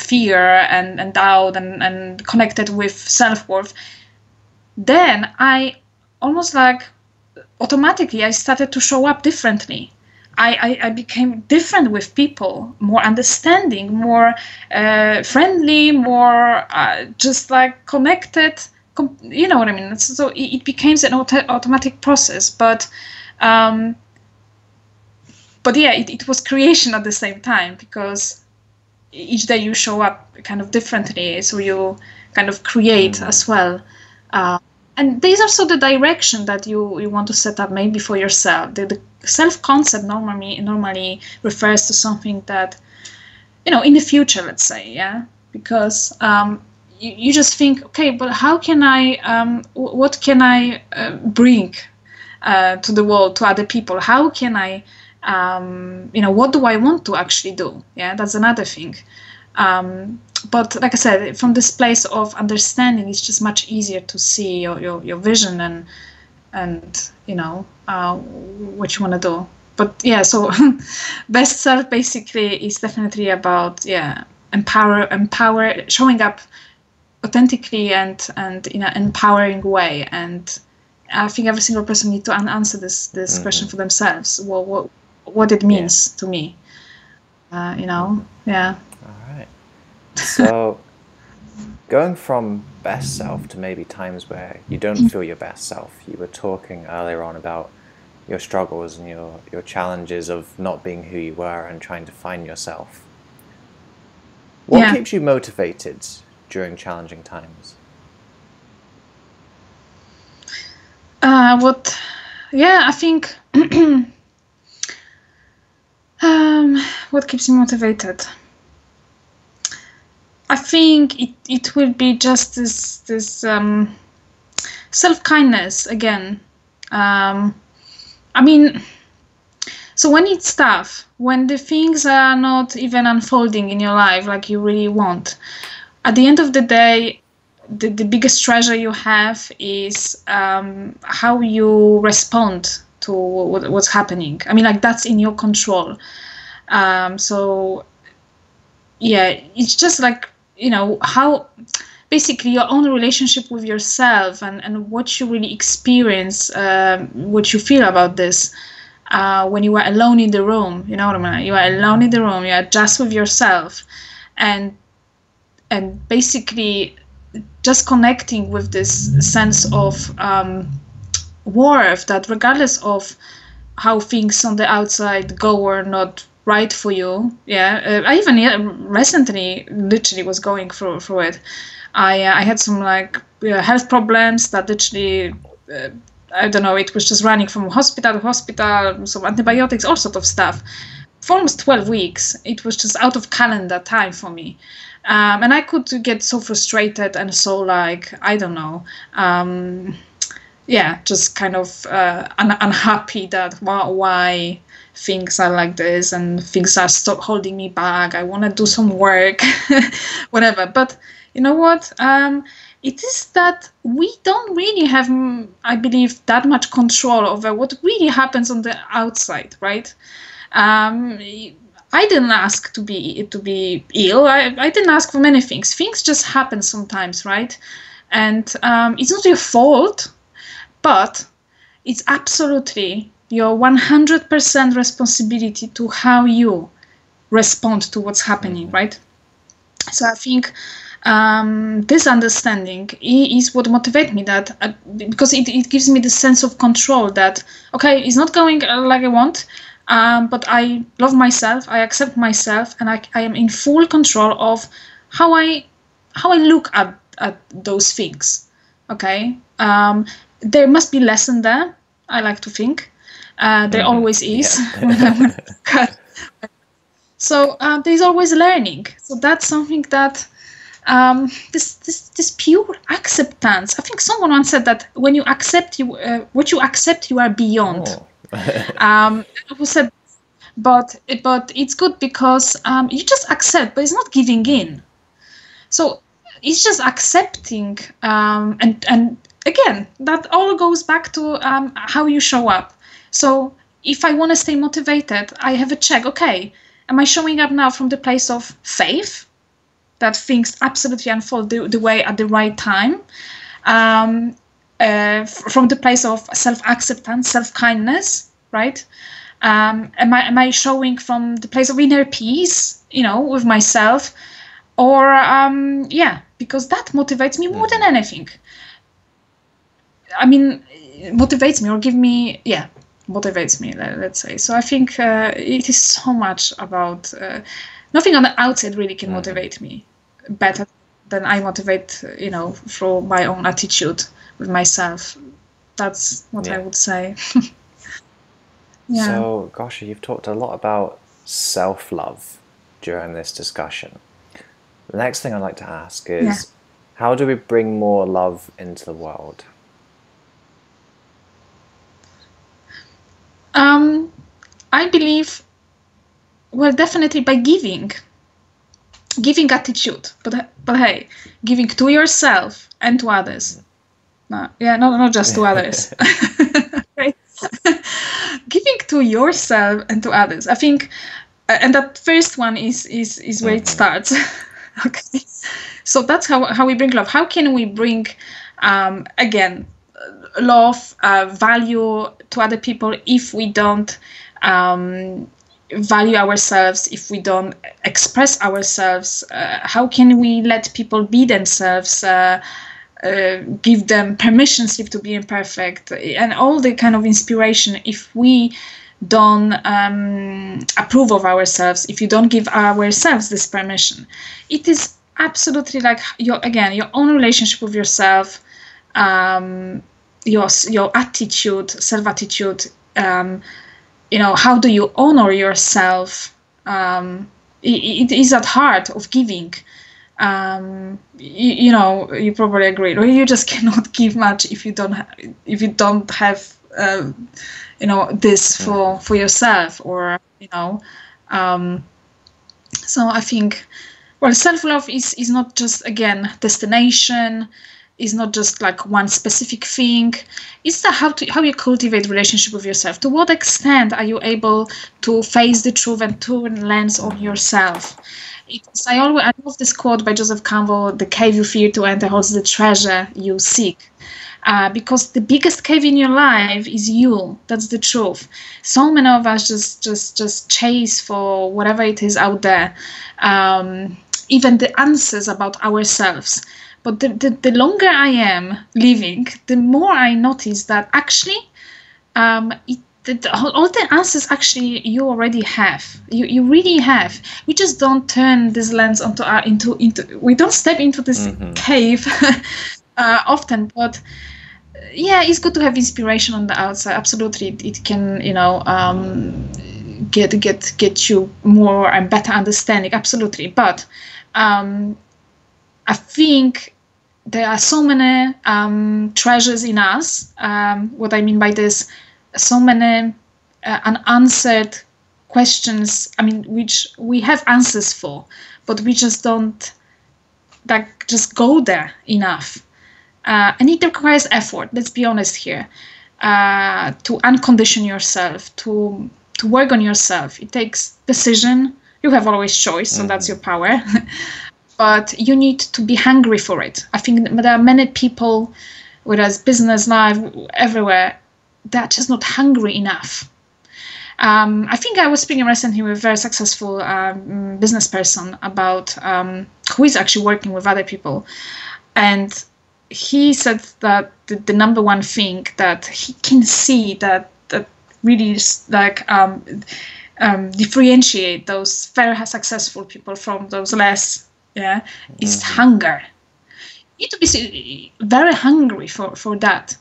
fear and doubt and connected with self-worth, then I almost automatically I started to show up differently. I became different with people, more understanding, more friendly, more just connected. You know what I mean? So it became an automatic process, but yeah, it was creation at the same time, because each day you show up kind of differently, so you kind of create as well. And there's also the direction that you want to set up maybe for yourself. The self-concept normally refers to something that, in the future, let's say, yeah? Because you just think, okay, but how can I, what can I bring to the world, to other people? How can I, what do I want to actually do? Yeah, that's another thing. But like I said, from this place of understanding, it's just much easier to see your vision and what you want to do. But yeah, so best self basically is definitely about empower, showing up authentically and in an empowering way. And I think every single person needs to answer this question for themselves. What it means to me. Yeah. All right. So, going from best self to maybe times where you don't feel your best self, you were talking earlier on about your struggles and your challenges of not being who you were and trying to find yourself. What keeps you motivated during challenging times? I think what keeps me motivated? I think it will be just this self-kindness again. So when it's tough, when the things are not even unfolding in your life like you really want, at the end of the day, the biggest treasure you have is how you respond to what's happening. That's in your control. So yeah, it's just how basically your own relationship with yourself and what you really experience, what you feel about this when you are alone in the room. You know what I mean? You are alone in the room, you are just with yourself, and basically just connecting with this sense of worth, that regardless of how things on the outside go or not right for you. I even recently literally was going through it. I had some health problems that literally I don't know, it was just running from hospital to hospital, some antibiotics, all sort of stuff. for almost 12 weeks, it was just out of calendar time for me. And I could get so frustrated and so like, I don't know, just kind of unhappy that why things are like this and things are stop holding me back. I want to do some work, whatever. But you know what? It is that we don't really have, I believe, that much control over what really happens on the outside, right? I didn't ask to be ill. I didn't ask for many things. Things just happen sometimes, right? And it's not your fault, but it's absolutely your 100% responsibility to how you respond to what's happening, right? So I think this understanding is what motivates me, that because it gives me the sense of control that, okay, it's not going like I want, but I love myself, I accept myself, and I am in full control of how I look at those things. Okay, there must be lesson there. I like to think there always is. Yeah. So there's always learning. So that's something that this pure acceptance. I think someone once said that when you accept what you accept, you are beyond. Who said, but it's good because you just accept, but it's not giving in. So it's just accepting, and again, that all goes back to how you show up. So if I want to stay motivated, I have a check. Okay, am I showing up now from the place of faith that things absolutely unfold the way at the right time? From the place of self-acceptance, self-kindness, right? Am I showing from the place of inner peace, with myself? Or, because that motivates me more than anything. I mean, motivates me or motivates me, let's say. So I think it is so much about, nothing on the outside really can motivate me better than I motivate, through my own attitude with myself. That's what I would say. Yeah. So, Gosia, you've talked a lot about self-love during this discussion. The next thing I'd like to ask is, how do we bring more love into the world? I believe, definitely by giving attitude, but hey, giving to yourself and to others. Not just to others. Right? Giving to yourself and to others. I think, and that first one is where it starts. Okay, so that's how we bring love. How can we bring, again, love, value to other people if we don't value ourselves, if we don't express ourselves? How can we let people be themselves, give them permission slip to be imperfect, and all the kind of inspiration if we don't approve of ourselves, if you don't give ourselves this permission? It is absolutely like your own relationship with yourself, your attitude, self-attitude, how do you honor yourself? It is at heart of giving. You probably agree, or you just cannot give much if you don't have this for yourself, or so I think, self-love is not just, again, destination, is not just like one specific thing. It's how you cultivate relationship with yourself. To what extent are you able to face the truth and turn lens on yourself? I love this quote by Joseph Campbell: "The cave you fear to enter holds the treasure you seek." Because the biggest cave in your life is you. That's the truth. So many of us just chase for whatever it is out there, even the answers about ourselves. But the longer I am living, the more I notice that actually, all the answers actually you already have. You really have. We just don't turn this lens into we don't step into this cave often. But it's good to have inspiration on the outside. Absolutely, it can get you more and better understanding, absolutely. But I think there are so many treasures in us. What I mean by this, so many unanswered questions, I mean, which we have answers for, but we just don't just go there enough. And it requires effort, let's be honest here, to uncondition yourself, to work on yourself. It takes decision. You have always choice, so that's your power. But you need to be hungry for it. I think there are many people, whether it's business, life, everywhere, they're just not hungry enough. I think I was speaking recently with a very successful business person about who is actually working with other people. And he said that the number one thing that he can see that really is like differentiate those very successful people from those less, is hunger. You need to be very hungry for that.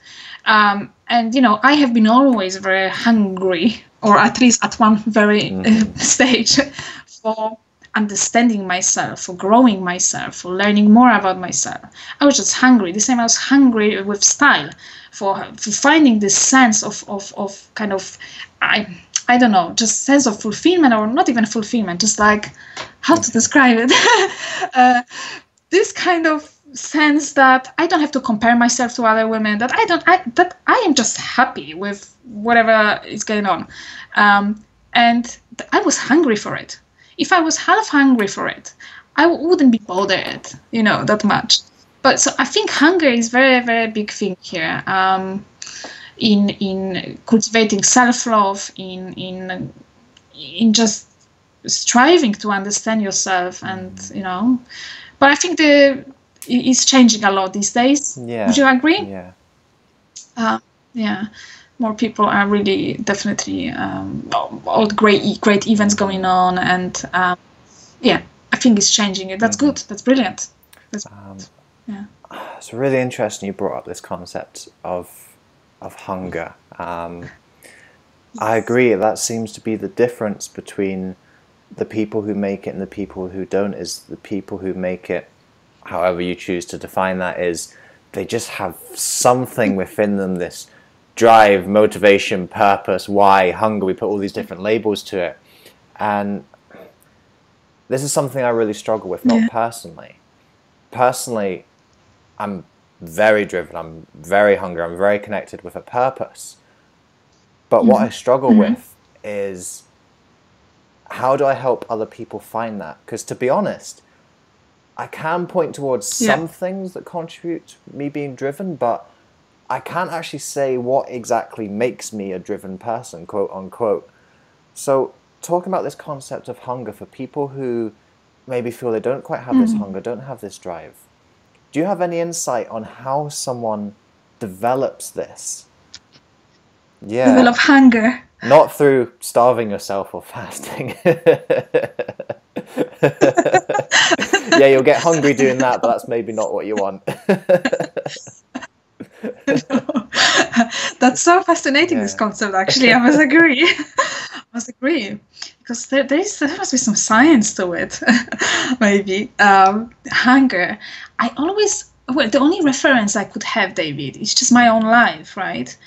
And, you know, I have been always very hungry, or at least at one very stage, for understanding myself, for growing myself, for learning more about myself. I was just hungry. The same, I was hungry with style, for finding this sense of kind of, I don't know, just sense of fulfillment, or not even fulfillment, just like, how to describe it? This kind of sense that I don't have to compare myself to other women, that I am just happy with whatever is going on. And I was hungry for it. If I was half hungry for it, I wouldn't be bothered, you know, that much. But so I think hunger is very, very big thing here. In cultivating self-love, in just striving to understand yourself, and you know. But I think it's changing a lot these days. Yeah. Would you agree? Yeah. Yeah. More people are really definitely all great events going on, and yeah, I think it's changing. That's good. That's brilliant. Yeah. It's really interesting you brought up this concept of hunger. I agree. That seems to be the difference between the people who make it and the people who don't. Is the people who make it, however you choose to define that, is they just have something within them, this drive, motivation, purpose, why, hunger. We put all these different labels to it. And this is something I really struggle with, not personally. Personally, I'm very driven, I'm very hungry, I'm very connected with a purpose. But what I struggle with is, how do I help other people find that? Because to be honest, I can point towards some things that contribute to me being driven, but I can't actually say what exactly makes me a driven person, quote unquote. So talking about this concept of hunger for people who maybe feel they don't quite have this hunger, don't have this drive, do you have any insight on how someone develops this? Yeah. Develop hunger. Not through starving yourself or fasting. Yeah, you'll get hungry doing that, but that's maybe not what you want. That's so fascinating, this concept, actually. I must agree. Because there must be some science to it. Maybe hunger. The only reference I could have, David, is just my own life, right?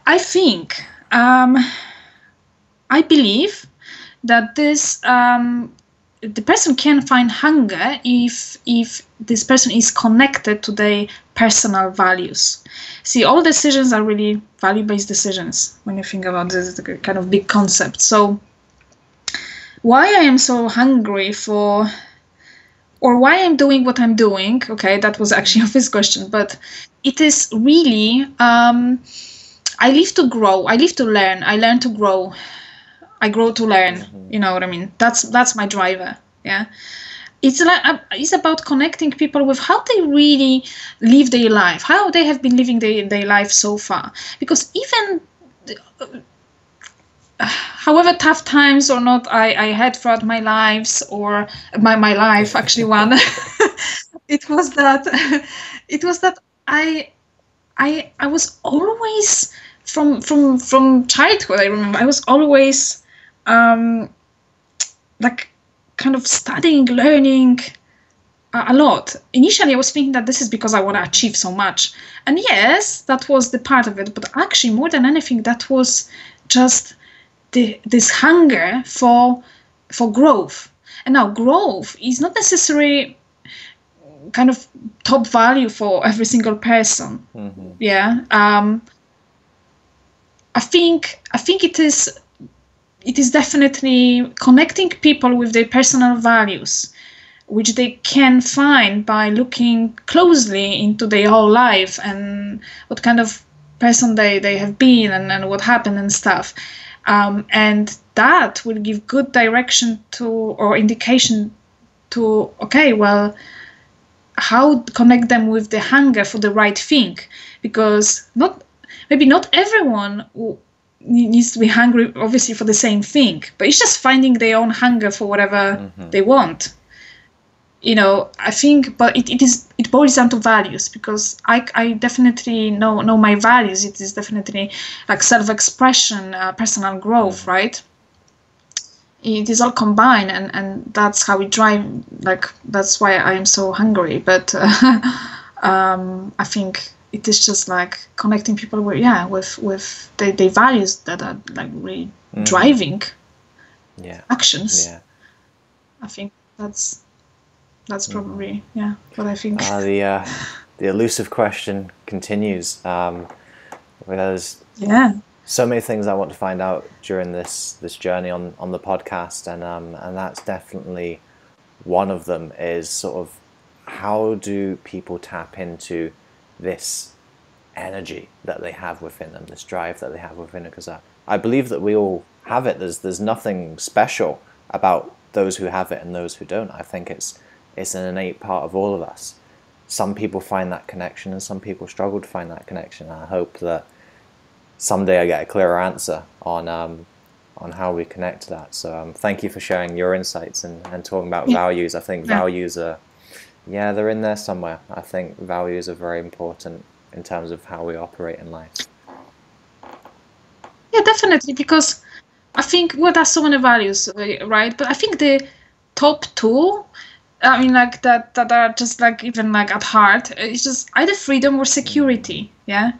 I think I believe that this the person can find hunger if this person is connected to their personal values. See, all decisions are really value-based decisions when you think about this kind of big concept. So why I am so hungry for, or why I'm doing what I'm doing, okay, that was actually a first question, but it is really, I live to grow, I live to learn, I learn to grow, I grow to learn, you know what I mean? That's my driver, yeah? It's about connecting people with how they really live their life, how they have been living their life so far. Because even, however tough times or not I had throughout my lives, or my life, actually one, it was that I was always from childhood, I remember I was always like kind of studying, learning a lot. Initially, I was thinking that this is because I want to achieve so much. And yes, that was the part of it. But actually, more than anything, that was just this hunger for growth. And now growth is not necessarily kind of top value for every single person. Mm-hmm. Yeah. I think it is definitely connecting people with their personal values, which they can find by looking closely into their whole life and what kind of person they have been and what happened and stuff. And that will give good direction to or indication to, okay, well, how connect them with the hunger for the right thing, because maybe not everyone needs to be hungry obviously for the same thing, but it's just finding their own hunger for whatever they want. I think, but it boils down to values, because I definitely know my values. It is definitely like self-expression, personal growth, right? It is all combined, and that's how we drive. Like, that's why I am so hungry. But I think it is just like connecting people with the values that are like really driving actions. Yeah, I think that's probably what I think. The elusive question continues. There's so many things I want to find out during this journey on the podcast, and that's definitely one of them. Is sort of, how do people tap into this energy that they have within them, this drive that they have within them? Because I believe that we all have it. There's nothing special about those who have it and those who don't. I think it's an innate part of all of us. Some people find that connection and some people struggle to find that connection. I hope that someday I get a clearer answer on how we connect to that. So thank you for sharing your insights and talking about values. I think values are, they're in there somewhere. I think values are very important in terms of how we operate in life. Yeah, definitely, because I think, well, there's so many values, right? But I think the top two, I mean, like that are just like even like at heart, it's just either freedom or security. Yeah.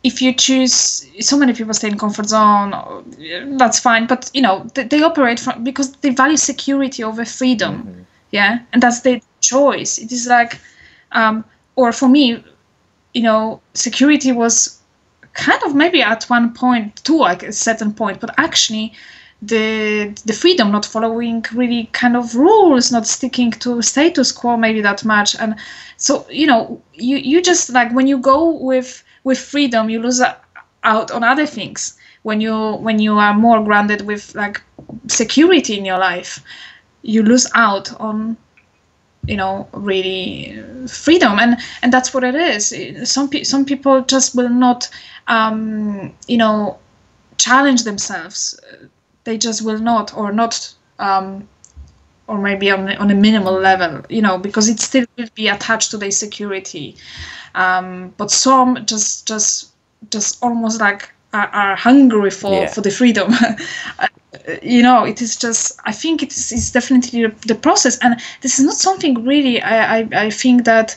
If you choose, so many people stay in comfort zone, that's fine, but they operate because they value security over freedom. Yeah, and that's their choice. It is like, or for me, security was kind of maybe at one point to like a certain point, but actually the freedom, not following really kind of rules, not sticking to status quo maybe that much. And so you just like, when you go with freedom, you lose out on other things. When you are more grounded with like security in your life, you lose out on really freedom, and that's what it is. Some people just will not challenge themselves. They just will not, or maybe on a minimal level, because it still will be attached to their security. But some just almost like are hungry for the freedom. It is just, I think it's definitely the process, and this is not something really I think that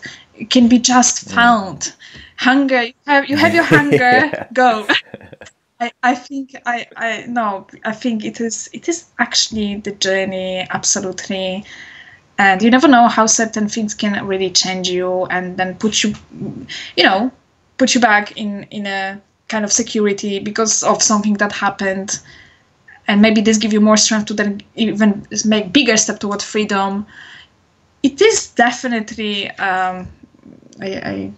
can be just found. Hunger, you have your hunger, go. I think I think it is actually the journey, absolutely. And you never know how certain things can really change you and then put you back in a kind of security because of something that happened. And maybe this give you more strength to then even make bigger step toward freedom. It is definitely a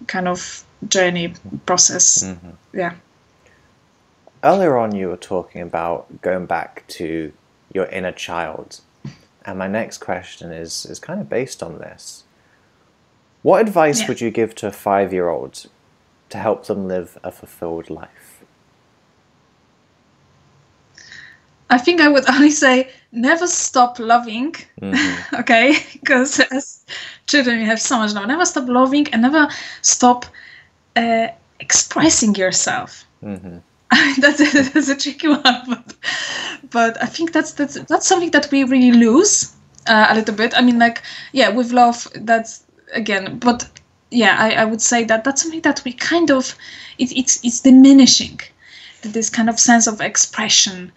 kind of journey process. Yeah. Earlier on, you were talking about going back to your inner child. And my next question is kind of based on this. What advice would you give to a 5-year-old to help them live a fulfilled life? I think I would only say never stop loving, okay? Because as children, we have so much love. Never stop loving and never stop expressing yourself. Mm-hmm. That's a tricky one, but I think that's something that we really lose a little bit. I mean, like, yeah, with love, that's again, but yeah, I would say that that's something that we kind of it's diminishing, this kind of sense of expression,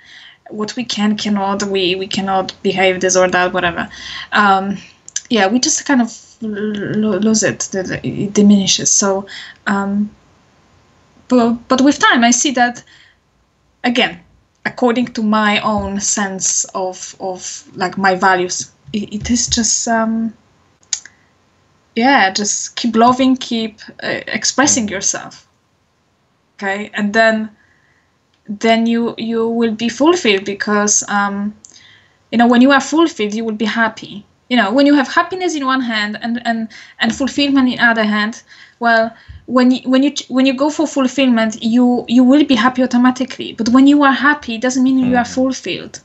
what we cannot, we cannot behave this or that, whatever. Yeah, we just kind of lose it. It diminishes. So. But with time, I see that, again, according to my own sense of like my values, it is just, just keep loving, keep expressing yourself. Okay, and then you will be fulfilled, because when you are fulfilled, you will be happy. When you have happiness in one hand and fulfillment in other hand, well, when you go for fulfillment, you will be happy automatically. But when you are happy, it doesn't mean you are fulfilled.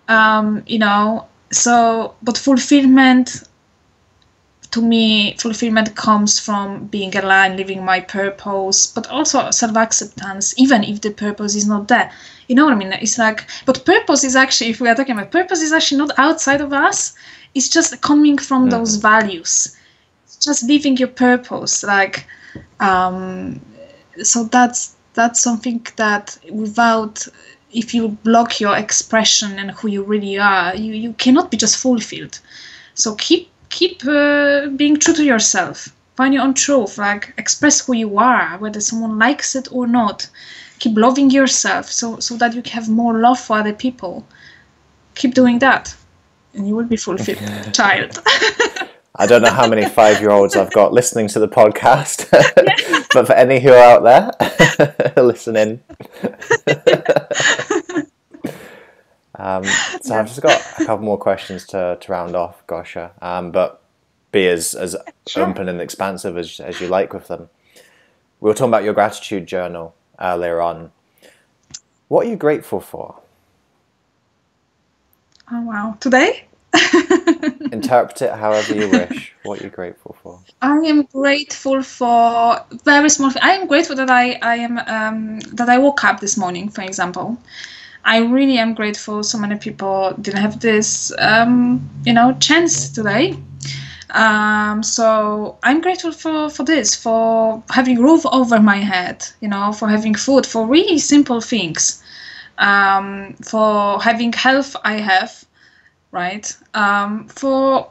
So, but fulfillment, to me, fulfillment comes from being aligned, living my purpose, but also self-acceptance, even if the purpose is not there. You know what I mean? It's like, but purpose is actually, if we are talking about purpose, is actually not outside of us. It's just coming from those values. It's just living your purpose. Like, so that's something that without, if you block your expression and who you really are, you cannot be just fulfilled. So keep being true to yourself. Find your own truth. Like, express who you are, whether someone likes it or not. Keep loving yourself, so that you have more love for other people. Keep doing that, and you will be fulfilled, child. I don't know how many 5-year-olds I've got listening to the podcast, but for any who are out there listening. So I've just got a couple more questions to round off, Gosia, but be as open and expansive as you like with them. We were talking about your gratitude journal earlier on. What are you grateful for? Oh, wow. Today? Interpret it however you wish. What are you grateful for? I am grateful for very small things. I am grateful that I am that I woke up this morning, for example. I really am grateful so many people didn't have this chance today. So I'm grateful for this, for having roof over my head, for having food, for really simple things, for having health I have, right? For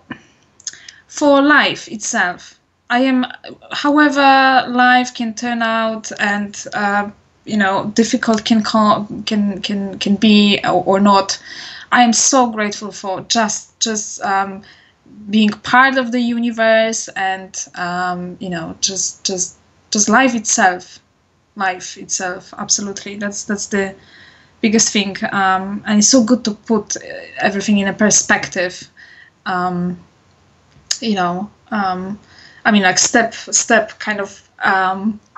life itself. I am, however life can turn out and difficult can be or not. I am so grateful for just being part of the universe and just life itself. Absolutely. That's the biggest thing. And it's so good to put everything in a perspective. I mean, like step kind of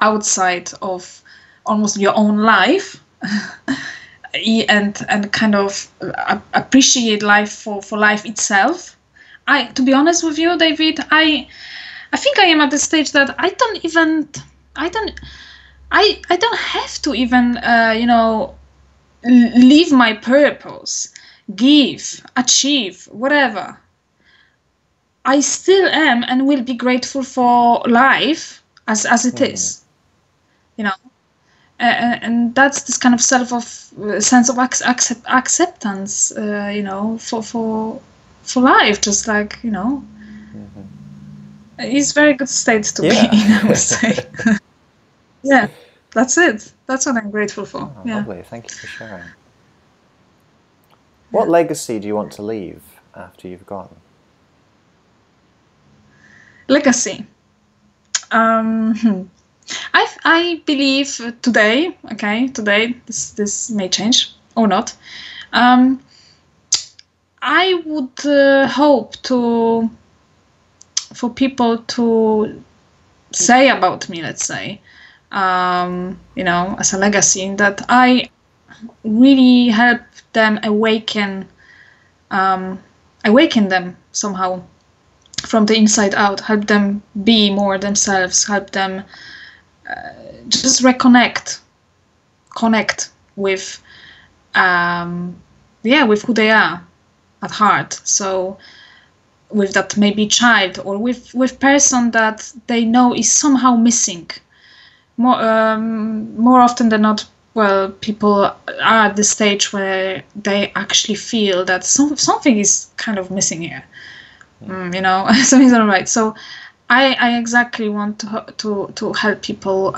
outside of almost your own life and kind of appreciate life for life itself. To be honest with you, David, I think I am at the stage that I don't have to even live my purpose, give, achieve, whatever. I still am and will be grateful for life as it is, and that's this kind of sense of acceptance, for life, just like it's a very good state to be in, I would say. Yeah, that's it. That's what I'm grateful for. Oh, yeah. Lovely. Thank you for sharing. What legacy do you want to leave after you've gone? Legacy. I believe today, this may change or not. I would hope for people to say about me, let's say, as a legacy, that I really help them awaken them somehow from the inside out, help them be more themselves, help them just connect with with who they are at heart. So with that maybe child, or with person that they know is somehow missing. More often than not, well, people are at the stage where they actually feel that something is kind of missing here. Something's not right. So I exactly want to help people,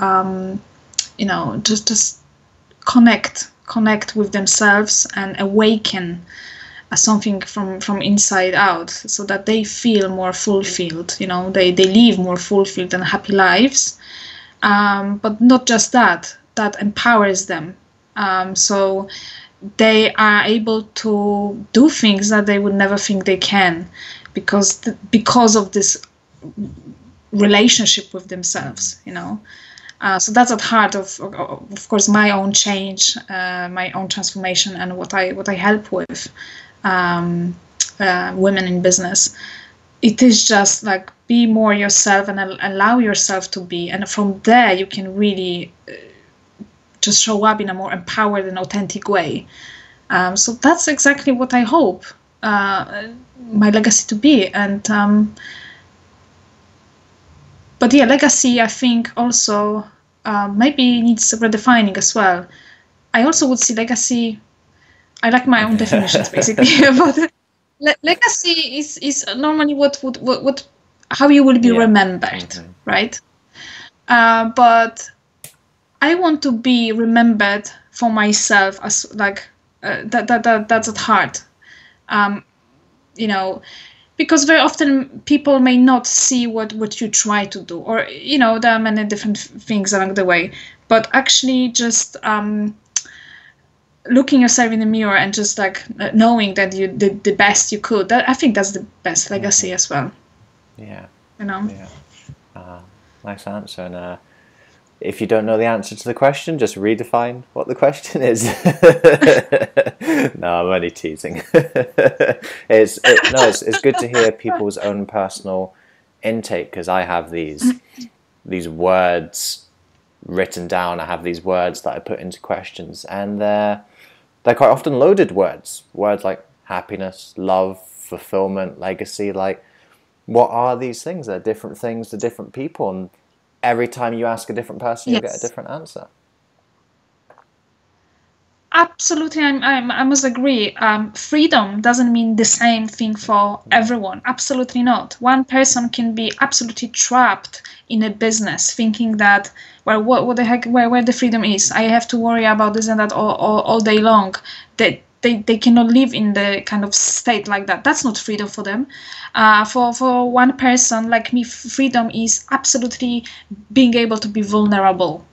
just connect with themselves and awaken something from inside out, so that they feel more fulfilled. They live more fulfilled and happy lives. But not just that empowers them. So they are able to do things that they would never think they can, because of this relationship with themselves. So that's at heart of course, my own change, my own transformation, and what I help with women in business. It is just like, be more yourself and allow yourself to be, and from there you can really just show up in a more empowered and authentic way. So that's exactly what I hope my legacy to be. And but yeah, legacy, I think, also maybe needs redefining as well. I also would see legacy, I like my own definitions basically, but legacy is normally what how you will be remembered, right? But I want to be remembered for myself as like that's at heart. Because very often people may not see what you try to do, or there are many different things along the way, but actually just looking yourself in the mirror and just like knowing that you did the best you could. I think that's the best legacy as well. Yeah. Nice answer. And if you don't know the answer to the question, just redefine what the question is. No, I'm only teasing. It's good to hear people's own personal intake, because I have these words written down. I have these words that I put into questions, and they're quite often loaded words like happiness, love, fulfillment, legacy. Like, what are these things? They're different things to different people, and every time you ask a different person, you'll get a different answer. Absolutely, I must agree. Freedom doesn't mean the same thing for everyone. Absolutely not. One person can be absolutely trapped in a business, thinking that, well, what the heck, where the freedom is? I have to worry about this and that all day long. That they cannot live in the kind of state like that. That's not freedom for them. For one person like me, freedom is absolutely being able to be vulnerable.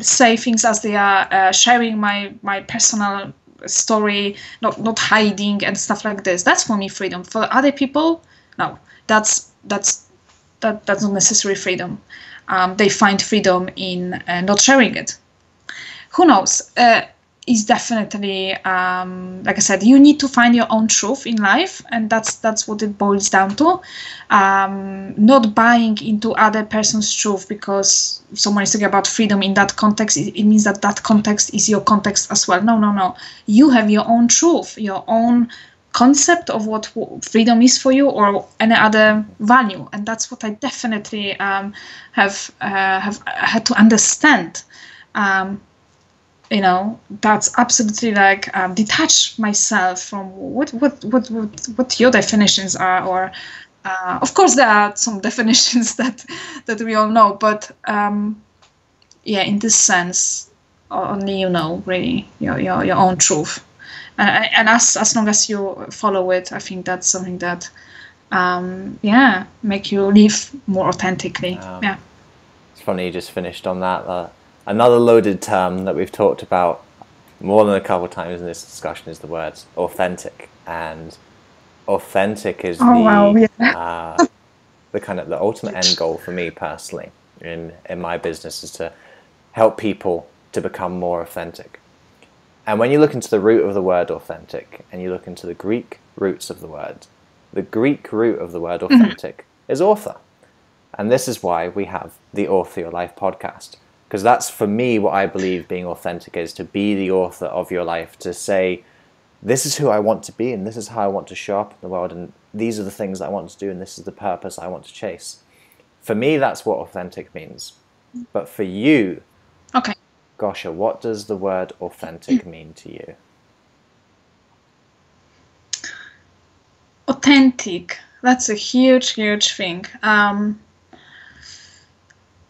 Say things as they are, sharing my personal story, not hiding and stuff like this. That's for me freedom. For other people, no, that's not necessary freedom. They find freedom in not sharing it. Who knows? Is definitely, like I said, you need to find your own truth in life, and that's what it boils down to. Not buying into other person's truth because someone is talking about freedom in that context. It means that context is your context as well. No. You have your own truth, your own concept of what freedom is for you, or any other value, and that's what I definitely have had to understand. That's absolutely like detach myself from what your definitions are, or of course there are some definitions that we all know, but in this sense, only really your own truth, and as long as you follow it, I think that's something that make you live more authentically. It's funny you just finished on that. Another loaded term that we've talked about more than a couple of times in this discussion is the word authentic. And authentic is the kind of the ultimate end goal for me personally in my business, is to help people to become more authentic. And when you look into the root of the word authentic, and you look into the Greek roots of the Greek root of the word authentic is author. And this is why we have the Author Your Life podcast. Because that's, for me, what I believe being authentic is, to be the author of your life, to say, this is who I want to be, and this is how I want to show up in the world, and these are the things that I want to do, and this is the purpose I want to chase. For me, that's what authentic means. But for you, Okay. Gosia, what does the word authentic mean to you? Authentic. That's a huge, huge thing.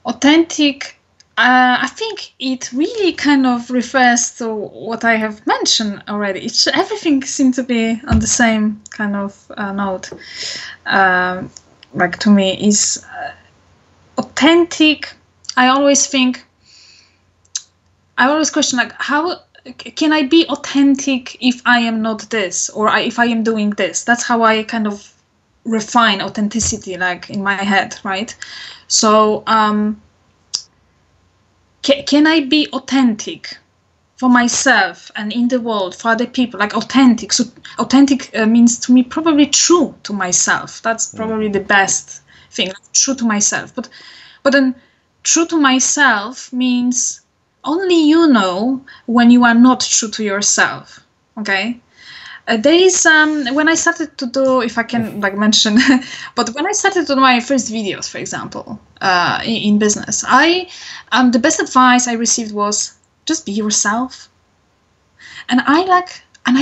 Authentic, I think it really kind of refers to what I have mentioned already. Everything seems to be on the same kind of note. Like, to me, is authentic. I always question, like, how can I be authentic if I am not this, or if I am doing this? That's how I kind of refine authenticity, like, in my head, right? So can I be authentic for myself and in the world, for other people, like authentic? So authentic means to me probably true to myself. That's probably the best thing, like, true to myself. But then true to myself means only you know when you are not true to yourself, okay? There is, when I started to do, if I can like mention, but when I started to do my first videos, for example, in business, the best advice I received was just be yourself. And I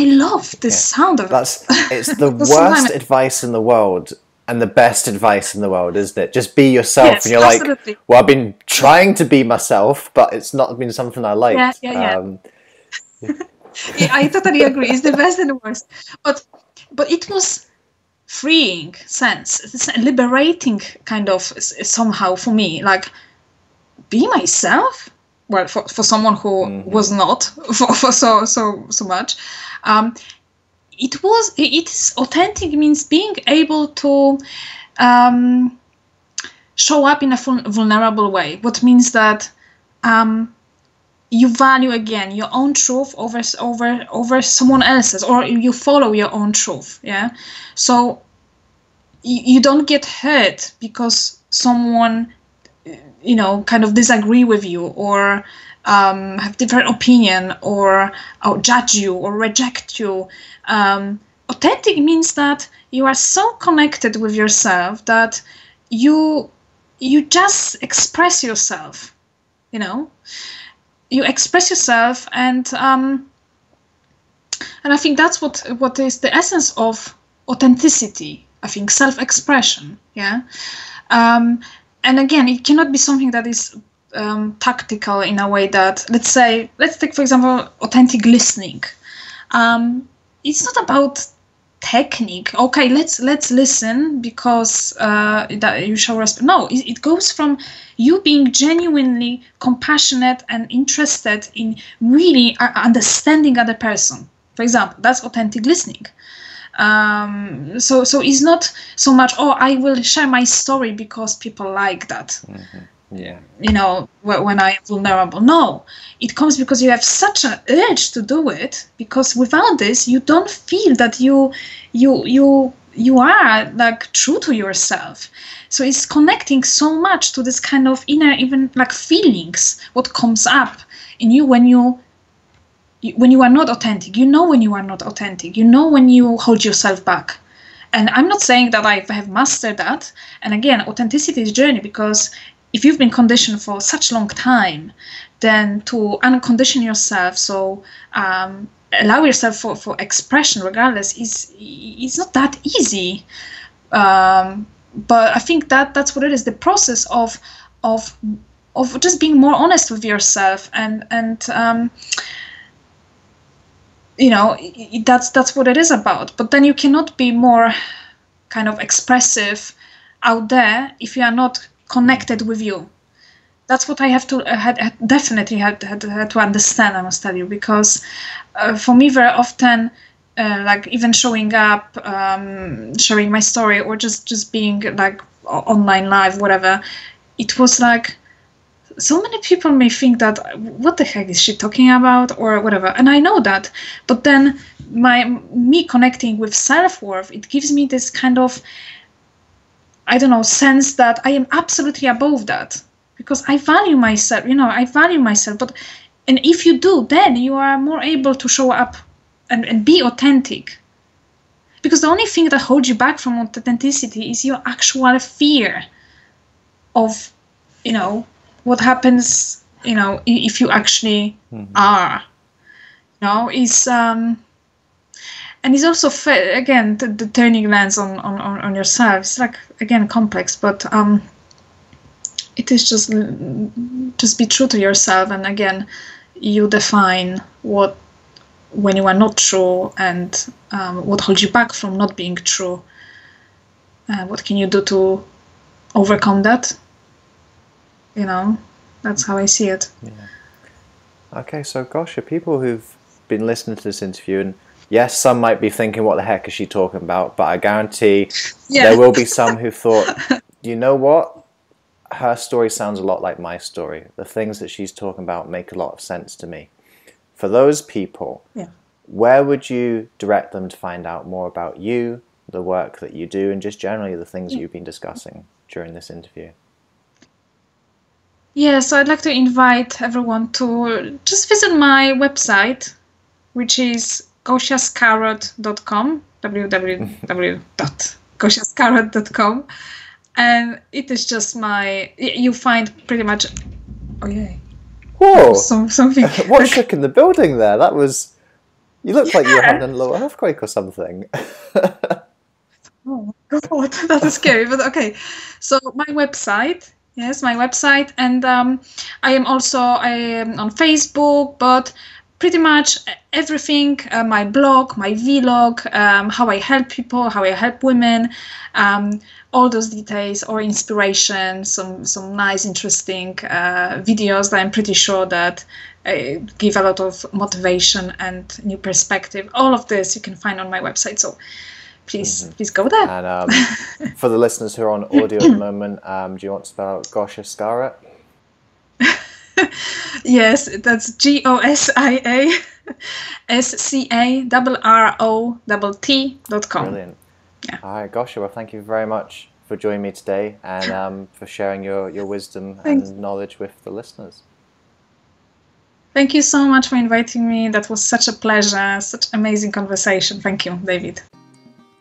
love this sound of it. It's the worst advice in the world and the best advice in the world, isn't it? Just be yourself. Yes, and you're absolutely. Like, well, I've been trying to be myself, but it's not been something I liked. Yeah. Yeah, I totally agree. It's the best and the worst. But it was freeing sense. It's liberating kind of somehow for me. Like, be myself. Well, for someone who was not for so much. It is authentic means being able to show up in a vulnerable way. What means that you value again your own truth over someone else's, or you follow your own truth. Yeah, so you don't get hurt because someone kind of disagree with you, or have different opinion, or judge you or reject you. Authentic means that you are so connected with yourself that you just express yourself. You express yourself, and I think that's what is the essence of authenticity. I think self-expression. Yeah. And again, it cannot be something that is tactical in a way that, let's take for example authentic listening. It's not about technique. Okay, let's listen because that you show respect. No, it goes from you being genuinely compassionate and interested in really understanding other person. For example, that's authentic listening. So it's not so much, I will share my story because people like that. Yeah. When I am vulnerable. No, it comes because you have such an urge to do it, because without this you don't feel that you are like true to yourself. So it's connecting so much to this kind of inner, even like feelings, what comes up in you when you are not authentic. When you are not authentic. When you hold yourself back. And I'm not saying that I have mastered that. And again, authenticity is a journey, because if you've been conditioned for such a long time, then to uncondition yourself, so allow yourself for expression regardless, is not that easy. But I think that's what it is, the process of just being more honest with yourself, and that's what it is about. But then you cannot be more kind of expressive out there if you are not connected with you. That's what I definitely had to understand, I must tell you, because for me very often, like even showing up, sharing my story, or just being like online live, whatever, it was like so many people may think that what the heck is she talking about, or whatever, and I know that, but then me connecting with self-worth, it gives me this kind of, I don't know, sense that I am absolutely above that. because I value myself, I value myself. And if you do, then you are more able to show up and be authentic. Because the only thing that holds you back from authenticity is your actual fear of, what happens, if you actually are. And it's also, again, the turning lens on yourself. It's like, again, complex, but it is just be true to yourself. And again, you define when you are not true, and what holds you back from not being true. What can you do to overcome that? That's how I see it. Yeah. Okay, so Gosia, people who've been listening to this interview, and yes, some might be thinking, what the heck is she talking about? But I guarantee there will be some who thought, you know what? Her story sounds a lot like my story. The things that she's talking about make a lot of sense to me. For those people, where would you direct them to find out more about you, the work that you do, and just generally the things you've been discussing during this interview? So I'd like to invite everyone to just visit my website, which is gosiascarrott.com, www.gosiascarrott.com. And it is just you find pretty much, Whoa! Something. What shook in the building there? That was, you looked like you were having a little earthquake or something. Oh God, that is scary, but okay. So my website, and I am on Facebook, but pretty much everything, my blog, my vlog, how I help people, how I help women, all those details or inspiration, some nice, interesting videos that I'm pretty sure that give a lot of motivation and new perspective. All of this you can find on my website. So please go there. And for the listeners who are on audio at the moment, do you want to spell out Gosia Scarrott? Yes, that's GOSIASCARROTT.com. Brilliant. All right, Gosia, well, thank you very much for joining me today and for sharing your wisdom and knowledge with the listeners. Thank you so much for inviting me. That was such a pleasure, such amazing conversation. Thank you, David.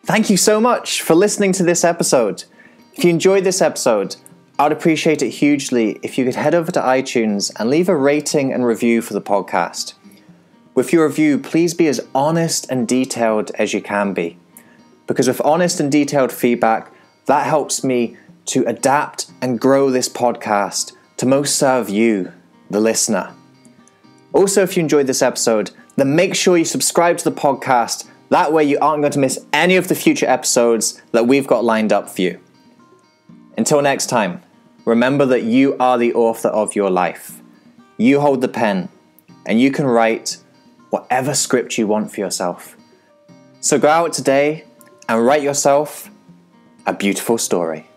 Thank you so much for listening to this episode. If you enjoyed this episode, I'd appreciate it hugely if you could head over to iTunes and leave a rating and review for the podcast. With your review, please be as honest and detailed as you can be. Because with honest and detailed feedback, that helps me to adapt and grow this podcast to most serve you, the listener. Also, if you enjoyed this episode, then make sure you subscribe to the podcast. That way you aren't going to miss any of the future episodes that we've got lined up for you. Until next time, remember that you are the author of your life. You hold the pen, and you can write whatever script you want for yourself. So go out today and write yourself a beautiful story.